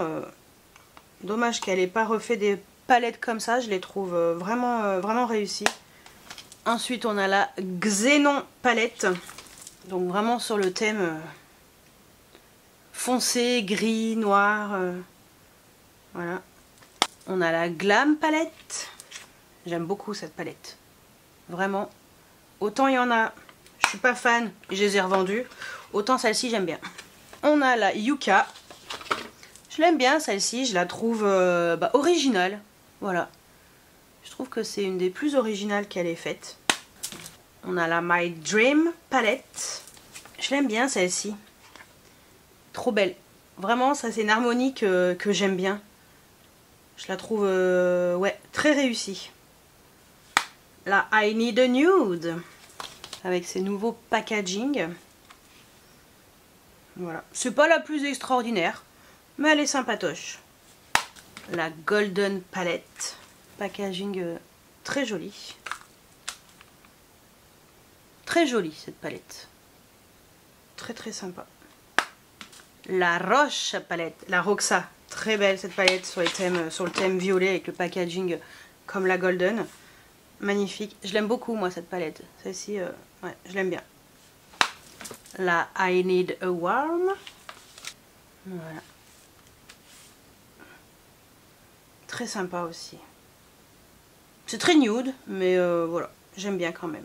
dommage qu'elle n'ait pas refait des palettes comme ça. Je les trouve vraiment réussies. Ensuite on a la Xénon palette. Donc vraiment sur le thème foncé, gris, noir. Voilà. On a la Glam palette. J'aime beaucoup cette palette. Vraiment. Autant il y en a, je suis pas fan, je les ai revendus. Autant celle-ci j'aime bien. On a la Yuka. Je l'aime bien celle-ci, je la trouve originale. Voilà. Je trouve que c'est une des plus originales qu'elle ait faites. On a la My Dream palette. Je l'aime bien celle-ci. Trop belle. Vraiment, ça c'est une harmonie que j'aime bien. Je la trouve ouais, très réussie. La I Need a Nude. Avec ses nouveaux packaging. Voilà. C'est pas la plus extraordinaire, mais elle est sympatoche. La Golden palette. Packaging très joli. Très jolie cette palette. Très sympa. La Roche palette. La Roxa. Très belle cette palette sur le thème violet avec le packaging comme la Golden. Magnifique. Je l'aime beaucoup moi cette palette. Celle-ci, ouais, je l'aime bien. La I Need a Warm. Voilà. Très sympa aussi. C'est très nude, mais voilà, j'aime bien quand même.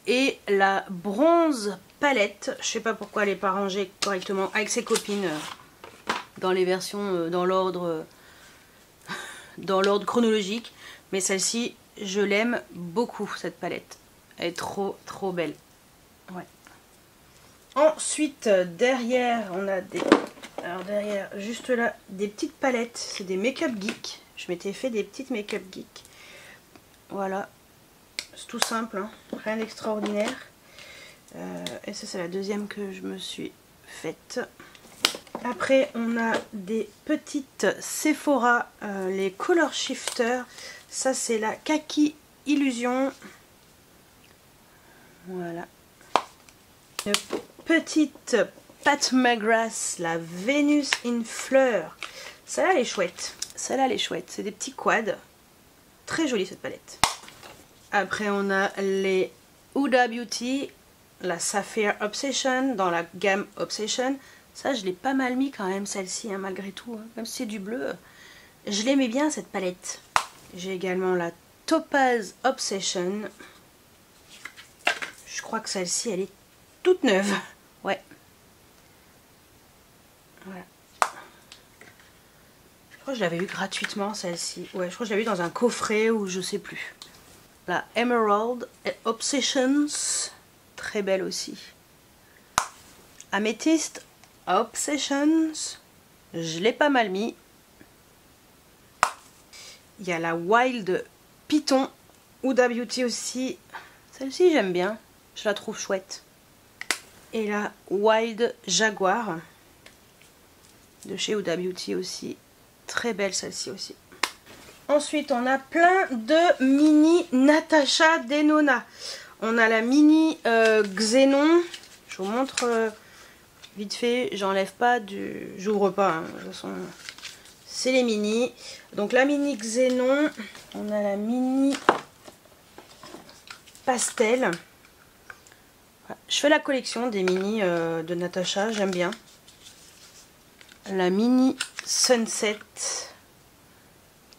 Et la Bronze palette. Je sais pas pourquoi elle n'est pas rangée correctement avec ses copines dans les versions, dans l'ordre chronologique. Mais celle-ci, je l'aime beaucoup cette palette. Elle est trop belle. Ouais. Ensuite, derrière, on a des... Alors derrière, juste là, des petites palettes. C'est des Make-up Geek. Je m'étais fait des petites Make-up Geek. Voilà. C'est tout simple, hein. Rien d'extraordinaire. Et ça, c'est la deuxième que je me suis faite. Après, on a des petites Sephora, les Color Shifter. Ça, c'est la Kaki Illusion. Voilà. Une petite Pat McGrath, la Venus in Fleur. Celle-là, elle est chouette. Celle-là, elle est chouette. C'est des petits quads. Très jolie cette palette. Après, on a les Huda Beauty, la Sapphire Obsession dans la gamme Obsession. Ça, je l'ai pas mal mis quand même, celle-ci, hein, malgré tout. Hein. Même si c'est du bleu, je l'aimais bien cette palette. J'ai également la Topaz Obsession. Je crois que celle-ci, elle est toute neuve. Ouais. Voilà. Je crois que je l'avais eu gratuitement, celle-ci. Ouais, je crois que je l'avais eu dans un coffret ou je sais plus. La Emerald Obsessions. Très belle aussi. Amethyst Obsessions. Je l'ai pas mal mis. Il y a la Wild Python. Huda Beauty aussi. Celle-ci, j'aime bien. Je la trouve chouette. Et la Wild Jaguar. De chez Huda Beauty aussi. Très belle celle-ci aussi. Ensuite, on a plein de mini Natasha Denona. On a la mini Xénon. Je vous montre vite fait. J'enlève pas du... J'ouvre pas. Hein. De toute façon, c'est les mini. Donc la mini Xénon. On a la mini Pastel. Voilà. Je fais la collection des mini de Natasha. J'aime bien. La mini Sunset.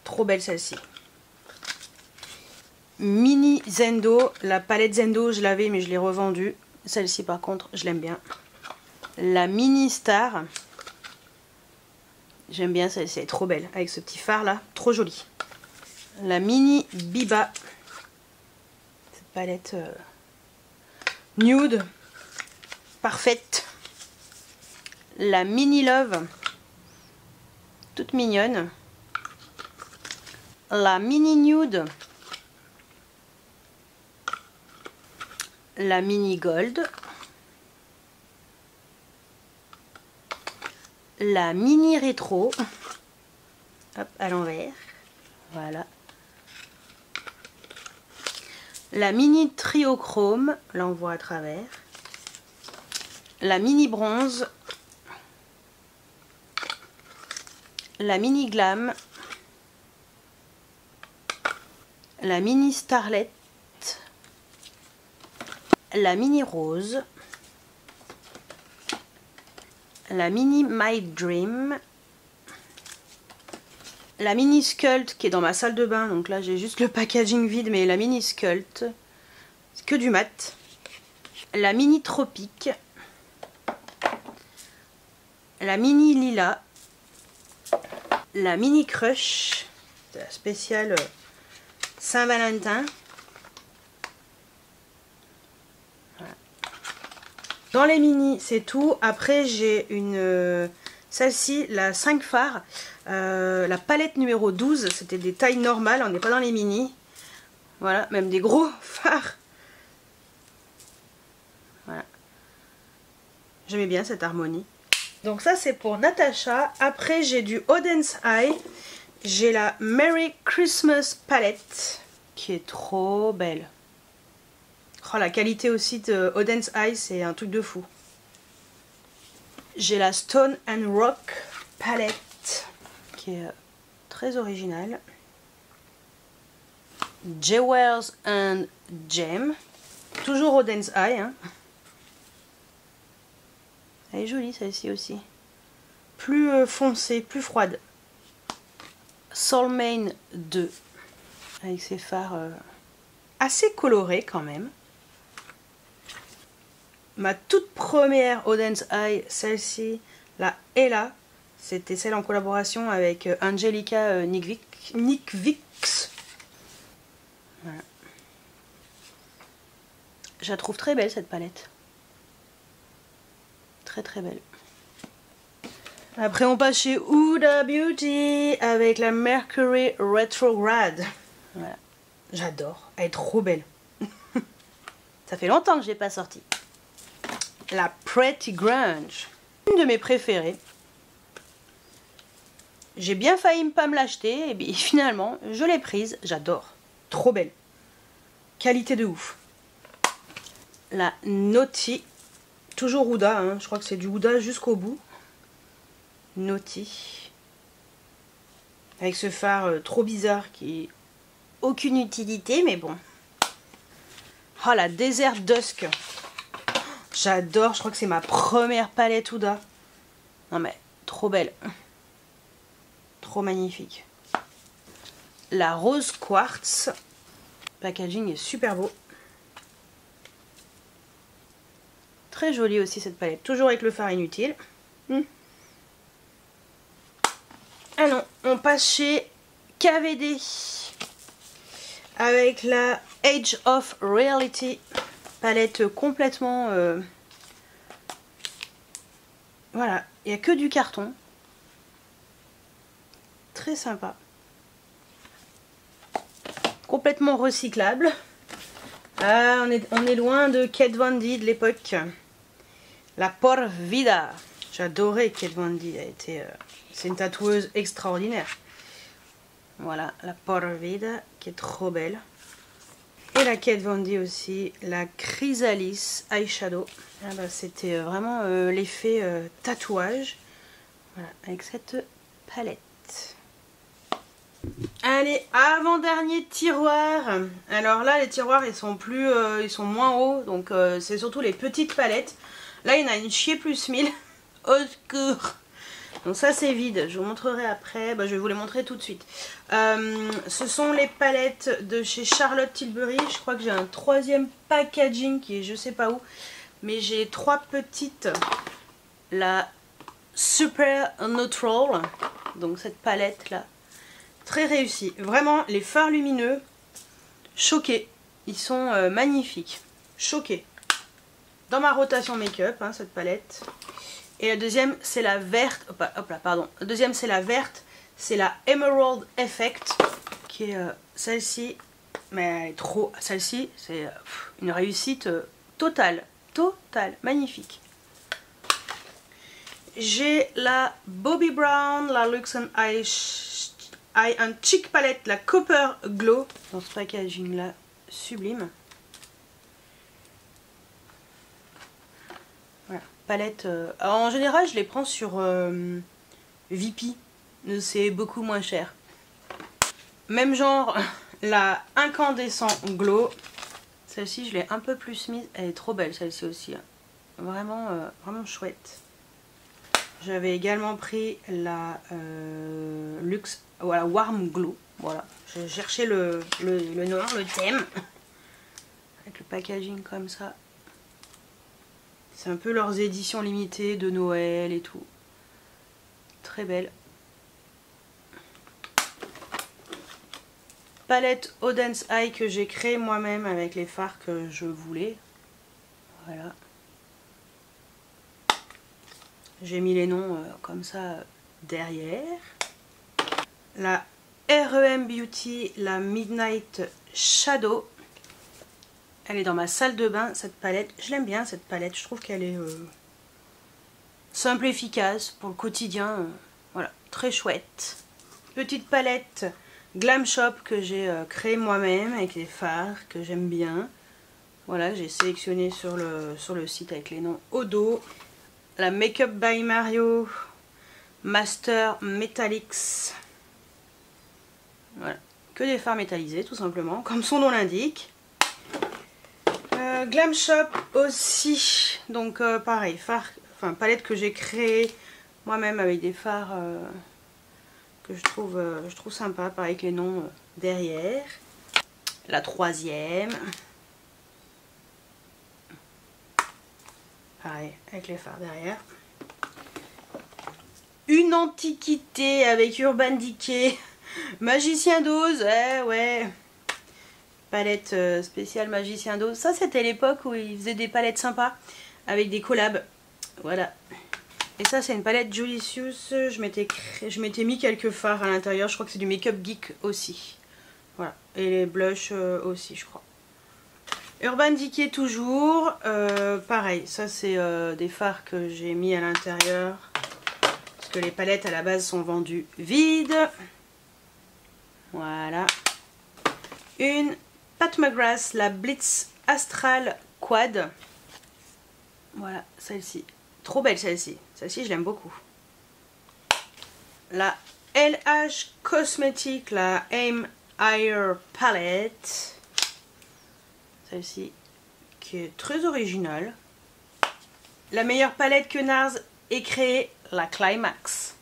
Trop belle celle-ci. Mini Zendo. La palette Zendo, je l'avais mais je l'ai revendue. Celle-ci par contre, je l'aime bien. La mini Star. J'aime bien celle-ci, elle est trop belle. Avec ce petit phare là, trop joli. La mini Biba. Cette palette nude, parfaite. La Mini Love, toute mignonne. La Mini Nude. La Mini Gold. La Mini Rétro. Hop, à l'envers. Voilà. La Mini Triochrome. Là, on voit à travers. La Mini Bronze. La Mini Glam. La Mini Starlet. La Mini Rose. La Mini My Dream. La Mini Sculpt qui est dans ma salle de bain. Donc là, j'ai juste le packaging vide, mais la Mini Sculpt. C'est que du mat. La Mini Tropique. La Mini Lila. La Mini Crush. C'est la spéciale Saint-Valentin. Voilà. Dans les mini, c'est tout. Après, j'ai une... celle-ci, la 5 fards. La palette numéro 12. C'était des tailles normales. On n'est pas dans les mini. Voilà, même des gros fards. Voilà. J'aimais bien cette harmonie. Donc ça, c'est pour Natacha. Après, j'ai du Oden's Eye. J'ai la Merry Christmas palette qui est trop belle. Oh, la qualité aussi de Oden's Eye, c'est un truc de fou. J'ai la Stone and Rock palette qui est très originale. Jewels and Gem. Toujours Oden's Eye. Hein. Elle est jolie celle-ci aussi. Plus foncée, plus froide. Soulmane 2. Avec ses fards assez colorés quand même. Ma toute première Oden's Eye, celle-ci, la Ella. C'était celle en collaboration avec Angelica Nyquist. Voilà. Je la trouve très belle cette palette. Très très belle. Après on passe chez Huda Beauty avec la Mercury Retrograde. Voilà. J'adore. Elle est trop belle. Ça fait longtemps que je l'ai pas sortie. La Pretty Grunge. Une de mes préférées. J'ai bien failli ne pas me l'acheter et puis finalement je l'ai prise. J'adore. Trop belle. Qualité de ouf. La Naughty. Toujours Huda, hein. Je crois que c'est du Huda jusqu'au bout. Naughty. Avec ce phare trop bizarre qui n'a aucune utilité, mais bon. Oh, la Desert Dusk. J'adore, je crois que c'est ma première palette Huda. Non mais, trop belle. Trop magnifique. La Rose Quartz. Le packaging est super beau. Très jolie aussi cette palette. Toujours avec le fard inutile. Ah non, on passe chez KVD. Avec la Age of Reality. Palette complètement... Voilà, il n'y a que du carton. Très sympa. Complètement recyclable. Ah, on est loin de Kat Von D de l'époque. La Por Vida. J'adorais Kat Von D. C'est une tatoueuse extraordinaire. Voilà, la Por Vida qui est trop belle. Et la Kat Von D aussi, la Chrysalis Eyeshadow. Ah bah, c'était vraiment l'effet tatouage. Voilà, avec cette palette. Allez, avant-dernier tiroir. Alors là, les tiroirs, ils sont moins hauts. Donc c'est surtout les petites palettes. Là, il y en a une chier plus 1000. Au secours. Donc ça, c'est vide. Je vous montrerai après. Bah, je vais vous les montrer tout de suite. Ce sont les palettes de chez Charlotte Tilbury. Je crois que j'ai un troisième packaging qui est je sais pas où. Mais j'ai trois petites. La Super Neutral. Donc cette palette là. Très réussie. Vraiment, les fards lumineux. Choqués. Ils sont magnifiques. Choquée. Dans ma rotation make-up, hein, cette palette. Et la deuxième, c'est la verte. Hop là, pardon. La deuxième, c'est la verte. C'est la Emerald Effect. Qui est celle-ci. Mais elle est trop. Celle-ci, c'est une réussite totale. Totale. Magnifique. J'ai la Bobbi Brown, la Luxe Eye and Cheek Palette, la Copper Glow. Dans ce packaging là, sublime. Voilà, palette. En général, je les prends sur VP. C'est beaucoup moins cher. Même genre, la Incandescent Glow. Celle-ci, je l'ai un peu plus mise. Elle est trop belle, celle-ci aussi. Vraiment, vraiment chouette. J'avais également pris la Luxe, voilà, Warm Glow. Voilà, j'ai cherché le nom, le thème. Avec le packaging comme ça. C'est un peu leurs éditions limitées de Noël et tout. Très belle. Palette Odense Eye que j'ai créée moi-même avec les fards que je voulais. Voilà. J'ai mis les noms comme ça derrière. La REM Beauty, la Midnight Shadow. Elle est dans ma salle de bain, cette palette. Je l'aime bien, cette palette. Je trouve qu'elle est simple et efficace pour le quotidien. Voilà, très chouette. Petite palette Glam Shop que j'ai créée moi-même avec les fards que j'aime bien. Voilà, j'ai sélectionné sur le site avec les noms au dos. La Makeup by Mario Master Metallics. Voilà, que des fards métallisés tout simplement, comme son nom l'indique. Glam Shop aussi, donc pareil, palette que j'ai créée moi-même avec des fards que je trouve sympa, pareil avec les noms derrière. La troisième. Pareil, avec les fards derrière. Une antiquité avec Urban Decay. Magicien d'Oz, ouais. Palette spéciale Magicien d'Oz. Ça, c'était l'époque où ils faisaient des palettes sympas avec des collabs. Voilà. Et ça, c'est une palette Jolicious. Je m'étais mis quelques fards à l'intérieur. Je crois que c'est du Make-up Geek aussi. Voilà. Et les blushs aussi, je crois. Urban Decay toujours, pareil, ça c'est des fards que j'ai mis à l'intérieur parce que les palettes à la base sont vendues vides. Voilà. Une Pat McGrath, la Blitz Astral Quad. Voilà, celle-ci. Trop belle celle-ci. Celle-ci, je l'aime beaucoup. La LH Cosmetics, la Aim Higher Palette. Celle-ci qui est très originale. La meilleure palette que NARS ait créée, la Climax.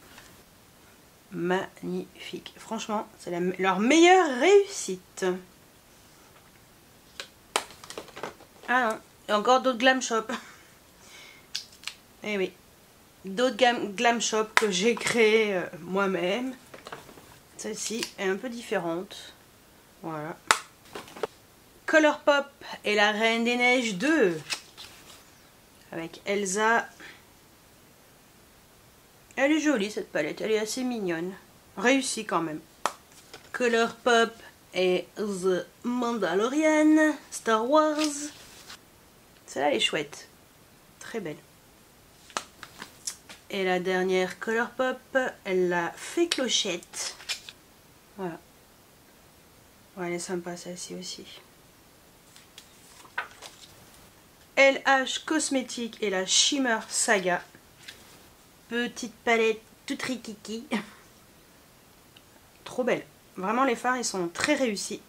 Magnifique. Franchement, c'est leur meilleure réussite. Ah non, il y a encore d'autres Glam Shop. Eh oui, d'autres Glam Shop que j'ai créé moi-même. Celle-ci est un peu différente. Voilà. Colourpop et la Reine des Neiges 2 avec Elsa. Elle est jolie cette palette, elle est assez mignonne, réussie quand même. Colourpop et The Mandalorian, Star Wars. Celle-là elle est chouette, très belle. Et la dernière Colourpop, elle la Fée Clochette. Voilà. Ouais, elle est sympa celle-ci aussi. LH Cosmetics et la Shimmer Saga. Petite palette toute rikiki. Trop belle. Vraiment les fards ils sont très réussis.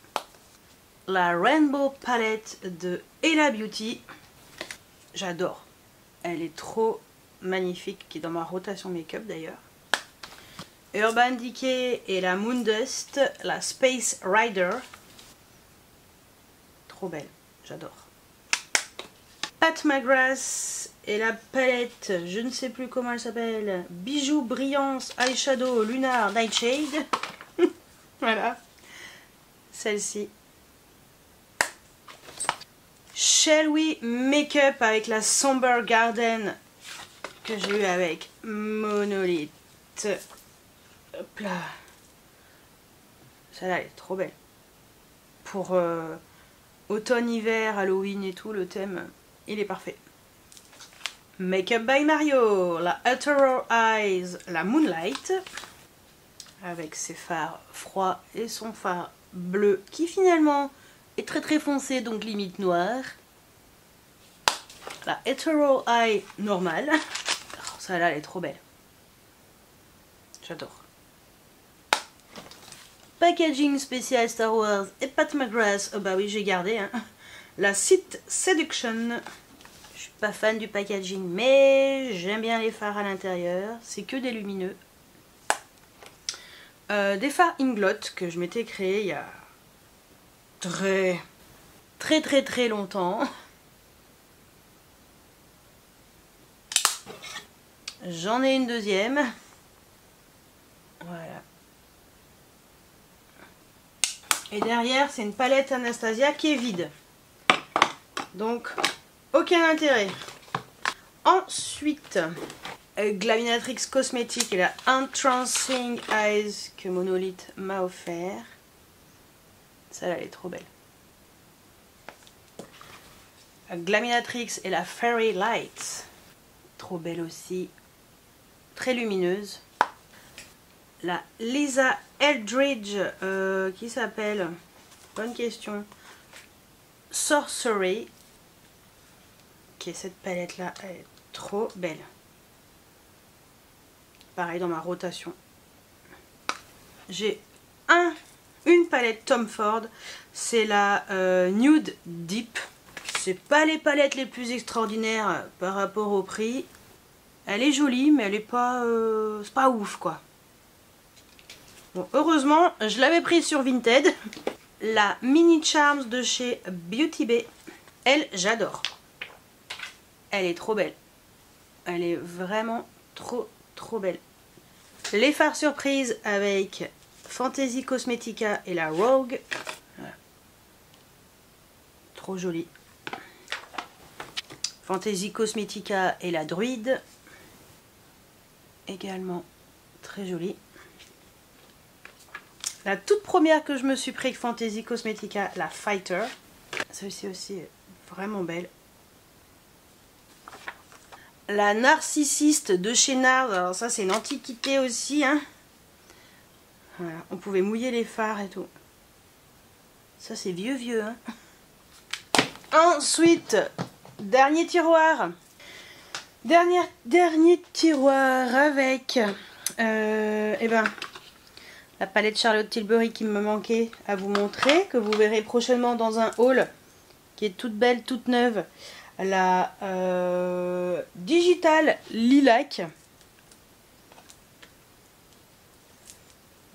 La Rainbow Palette de Ella Beauty. J'adore. Elle est trop magnifique, qui est dans ma rotation make-up d'ailleurs. Urban Decay et la Moondust, la Space Rider. Trop belle, j'adore. Pat McGrath et la palette, je ne sais plus comment elle s'appelle, Bijoux Brillance Eyeshadow Lunar Nightshade. Voilà, celle-ci. Shall We Make-up avec la Somber Garden que j'ai eu avec Monolith. Hop là. Celle-là, elle est trop belle. Pour automne, hiver, Halloween et tout, le thème, il est parfait. Make-up by Mario, la Utero Eyes, la Moonlight, avec ses fards froids et son fard bleu qui finalement est très très foncé, donc limite noir. La Utero Eye normale. Oh, celle-là, elle est trop belle. J'adore. Packaging spécial Star Wars et Pat McGrath. Oh bah oui, j'ai gardé. Hein. La Sith Seduction. Je suis pas fan du packaging, mais j'aime bien les fards à l'intérieur. C'est que des lumineux. Des fards Inglot que je m'étais créé il y a très longtemps. J'en ai une deuxième. Voilà. Et derrière, c'est une palette Anastasia qui est vide. Donc, aucun intérêt. Ensuite, Glaminatrix Cosmétique et la Entrancing Eyes que Monolith m'a offert. Celle-là, elle est trop belle. Glaminatrix et la Fairy Light. Trop belle aussi. Très lumineuse. La Lisa Eldridge qui s'appelle, bonne question, Sorcery, qui est cette palette là, elle est trop belle. Pareil dans ma rotation. J'ai une palette Tom Ford, c'est la Nude Deep. C'est pas les palettes les plus extraordinaires par rapport au prix. Elle est jolie, mais elle est pas, c'est pas ouf quoi. Bon, heureusement, je l'avais prise sur Vinted. La Mini Charms de chez Beauty Bay. Elle, j'adore. Elle est trop belle. Elle est vraiment trop belle. Les fards surprises avec Fantasy Cosmetica et la Rogue. Voilà. Trop jolie. Fantasy Cosmetica et la Druide. Également très jolie. La toute première que je me suis pris avec Fantasy Cosmetica, la Fighter. Celle-ci aussi est vraiment belle. La Narcissiste de chez Nars. Alors ça c'est une antiquité aussi. Hein. Voilà, on pouvait mouiller les fards et tout. Ça c'est vieux. Hein. Ensuite, dernier tiroir. Dernier tiroir avec... la palette Charlotte Tilbury qui me manquait à vous montrer, que vous verrez prochainement dans un haul qui est toute belle, toute neuve. La Digital Lilac.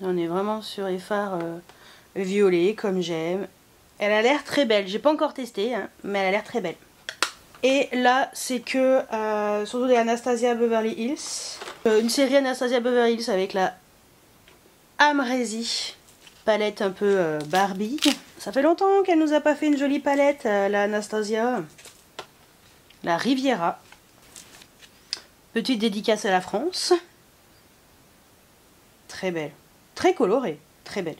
On est vraiment sur les fards violets comme j'aime. Elle a l'air très belle. J'ai pas encore testé, hein, mais elle a l'air très belle. Et là, c'est que surtout des Anastasia Beverly Hills. Une série Anastasia Beverly Hills avec la Amrezy, palette un peu Barbie. Ça fait longtemps qu'elle nous a pas fait une jolie palette, la Anastasia. La Riviera. Petite dédicace à la France. Très belle. Très colorée. Très belle.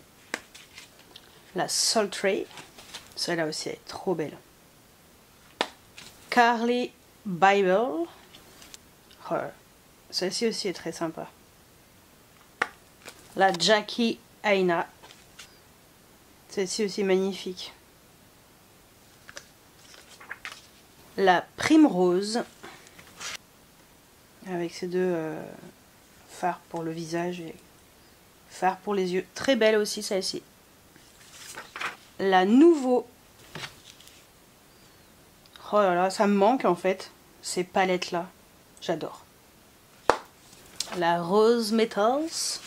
La Sultry. Celle-là aussi elle est trop belle. Carly Bible. Oh, celle-ci aussi est très sympa. La Jackie Aina. Celle-ci aussi magnifique. La Primrose. Avec ses deux fards pour le visage et fards pour les yeux. Très belle aussi celle-ci. La Nouveau. Oh là là, ça me manque en fait. Ces palettes là. J'adore. La Rose Metals.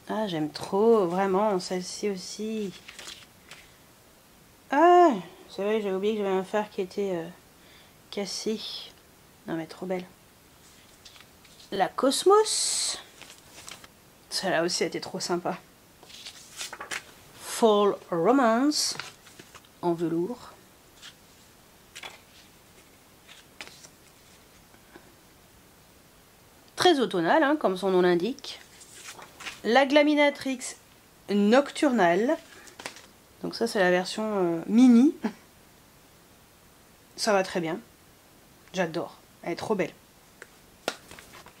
Ah, j'aime trop, vraiment, celle-ci aussi. Ah, c'est vrai, j'ai oublié que j'avais un fard qui était cassé. Non mais trop belle. La Cosmos. Celle-là aussi, elle était trop sympa. Fall Romance. En velours. très automnale, hein, comme son nom l'indique. La Glaminatrix Nocturnale. Donc ça c'est la version mini. Ça va très bien. J'adore. Elle est trop belle.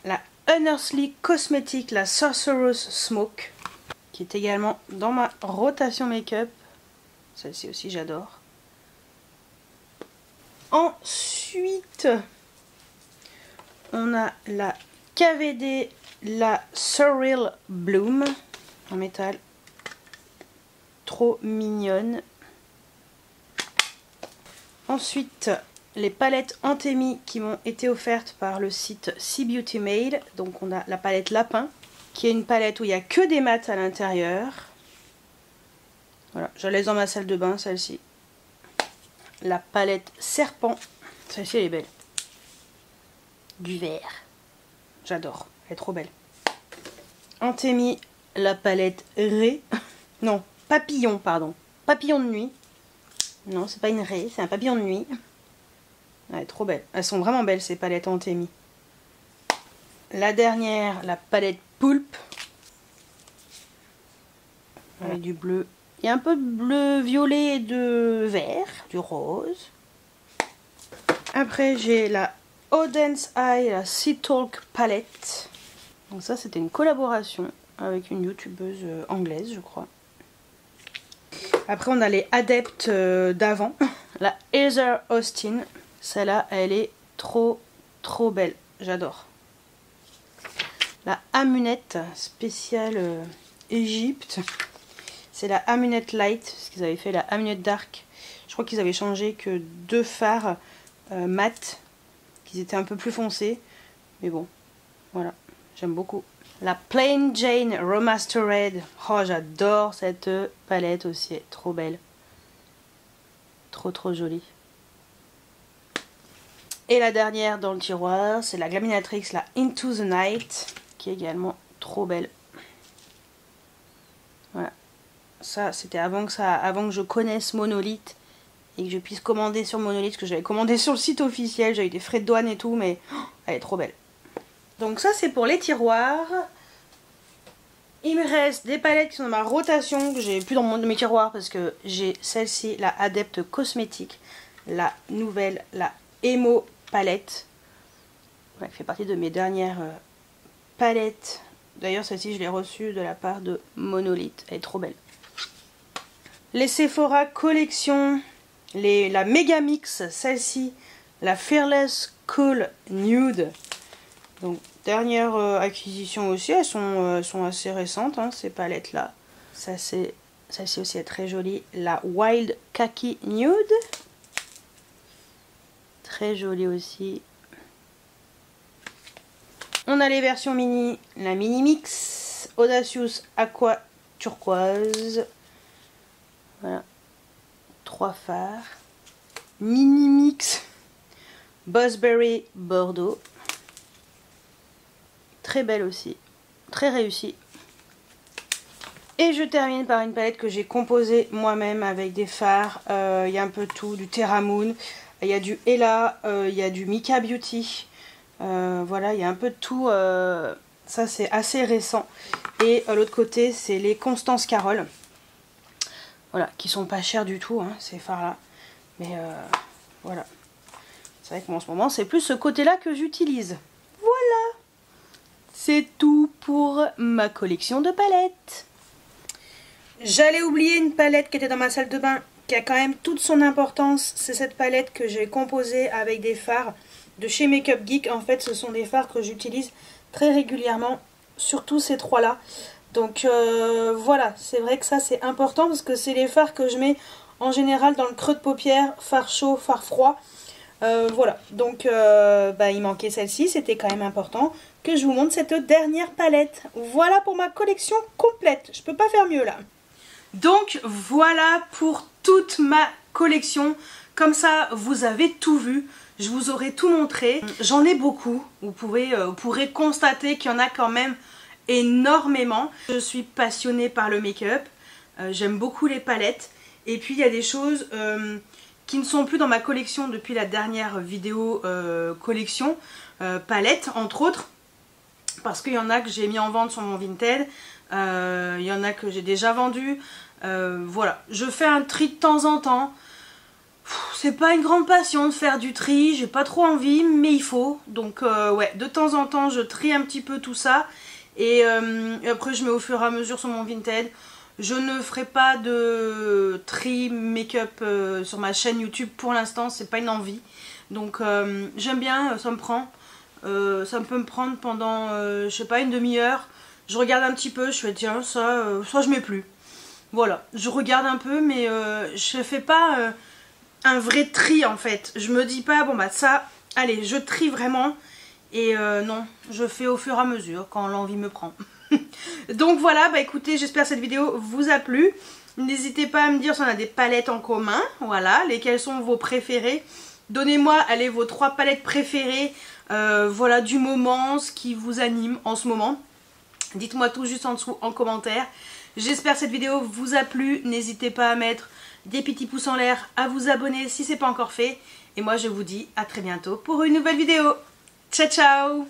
La Unearthly Cosmetics, la Sorcerer's Smoke, qui est également dans ma rotation make-up. Celle-ci aussi j'adore. Ensuite, on a la KVD, la Surreal Bloom en métal. Trop mignonne. Ensuite, les palettes Antemi qui m'ont été offertes par le site Sea Beauty Made. Donc on a la palette Lapin, qui est une palette où il n'y a que des mats à l'intérieur. Voilà, je la laisse dans ma salle de bain, celle-ci. La palette Serpent, celle-ci elle est belle. Du vert. J'adore, elle est trop belle. Antemi, la palette Ré. Non, Papillon, pardon. Papillon de nuit. Non, c'est pas une raie, c'est un papillon de nuit. Elle est trop belle. Elles sont vraiment belles ces palettes Antemi. La dernière, la palette Poulpe. Avec du bleu. Il y a un peu de bleu violet et de vert, du rose. Après j'ai la Odense Eye, la Sea Talk palette. Donc ça c'était une collaboration avec une youtubeuse anglaise je crois. Après on a les adeptes d'avant. La Heather Austin. Celle-là elle est trop belle. J'adore. La Amunette spéciale Égypte. C'est la Amunette Light. Parce qu'ils avaient fait la Amunette Dark. Je crois qu'ils avaient changé que 2 fards mat. Qu'ils étaient un peu plus foncés. Mais bon. Voilà. J'aime beaucoup. La Plain Jane Remastered. Oh, j'adore cette palette aussi. Elle est trop belle. Trop jolie. Et la dernière dans le tiroir, c'est la Glaminatrix, la Into the Night. Qui est également trop belle. Voilà. Ça, c'était avant que je connaisse Monolith. Et que je puisse commander sur Monolith. Que j'avais commandé sur le site officiel. J'ai eu des frais de douane et tout. Mais oh, elle est trop belle. Donc ça c'est pour les tiroirs. Il me reste des palettes qui sont dans ma rotation, que j'ai plus dans mes tiroirs parce que j'ai celle-ci, la Adepte Cosmétique, la nouvelle, la Emo palette. Ouais, qui fait partie de mes dernières palettes. D'ailleurs celle-ci je l'ai reçue de la part de Monolith, elle est trop belle. Les Sephora Collection, la Megamix, celle-ci, la Fearless Cool Nude. Donc dernière acquisition aussi, elles sont assez récentes hein, ces palettes là. Celle-ci aussi est très jolie. La Wild Khaki Nude. Très jolie aussi. On a les versions mini. La Mini Mix. Audacious Aqua Turquoise. Voilà. 3 fards. Mini Mix. Bossberry Bordeaux. Très belle aussi, très réussie. Et je termine par une palette que j'ai composée moi-même avec des fards. Il y a un peu de tout, du Terra Moon, il y a du Ella, il y a du Mika Beauty. Voilà, il y a un peu de tout. Ça c'est assez récent. Et l'autre côté c'est les Constance Carole. Voilà, qui sont pas chers du tout hein, ces fards là. Mais voilà. C'est vrai que moi en ce moment c'est plus ce côté là que j'utilise. Voilà. C'est tout pour ma collection de palettes. J'allais oublier une palette qui était dans ma salle de bain, qui a quand même toute son importance. C'est cette palette que j'ai composée avec des fards de chez Makeup Geek. En fait, ce sont des fards que j'utilise très régulièrement, surtout ces trois-là. Donc voilà, c'est vrai que ça c'est important parce que c'est les fards que je mets en général dans le creux de paupière, fard chaud, fard froid. Voilà, donc il manquait celle-ci, c'était quand même important que je vous montre cette dernière palette. Voilà pour ma collection complète, je peux pas faire mieux là. Donc voilà pour toute ma collection, comme ça vous avez tout vu, je vous aurai tout montré. J'en ai beaucoup, vous pourrez constater qu'il y en a quand même énormément. Je suis passionnée par le make-up, j'aime beaucoup les palettes, et puis il y a des choses qui ne sont plus dans ma collection depuis la dernière vidéo collection palette entre autres. parce qu'il y en a que j'ai mis en vente sur mon Vinted, il y en a que j'ai déjà vendu. Voilà, je fais un tri de temps en temps. C'est pas une grande passion de faire du tri, j'ai pas trop envie, mais il faut. Donc ouais, de temps en temps je trie un petit peu tout ça. Et après je mets au fur et à mesure sur mon Vinted. Je ne ferai pas de tri make-up sur ma chaîne YouTube pour l'instant, c'est pas une envie. Donc j'aime bien, ça me prend. Ça peut me prendre pendant, je sais pas, une demi-heure. Je regarde un petit peu, je fais tiens, ça je mets plus. Voilà, je regarde un peu, mais je fais pas un vrai tri en fait. Je me dis pas, bon bah ça, allez, je trie vraiment. Et non, je fais au fur et à mesure quand l'envie me prend. Donc voilà, bah écoutez, j'espère que cette vidéo vous a plu. N'hésitez pas à me dire si on a des palettes en commun, voilà, lesquelles sont vos préférées. Donnez-moi, allez, vos 3 palettes préférées, voilà, du moment, ce qui vous anime en ce moment. Dites-moi tout juste en dessous en commentaire. J'espère que cette vidéo vous a plu. N'hésitez pas à mettre des petits pouces en l'air, à vous abonner si ce n'est pas encore fait. Et moi je vous dis à très bientôt pour une nouvelle vidéo. Ciao ciao!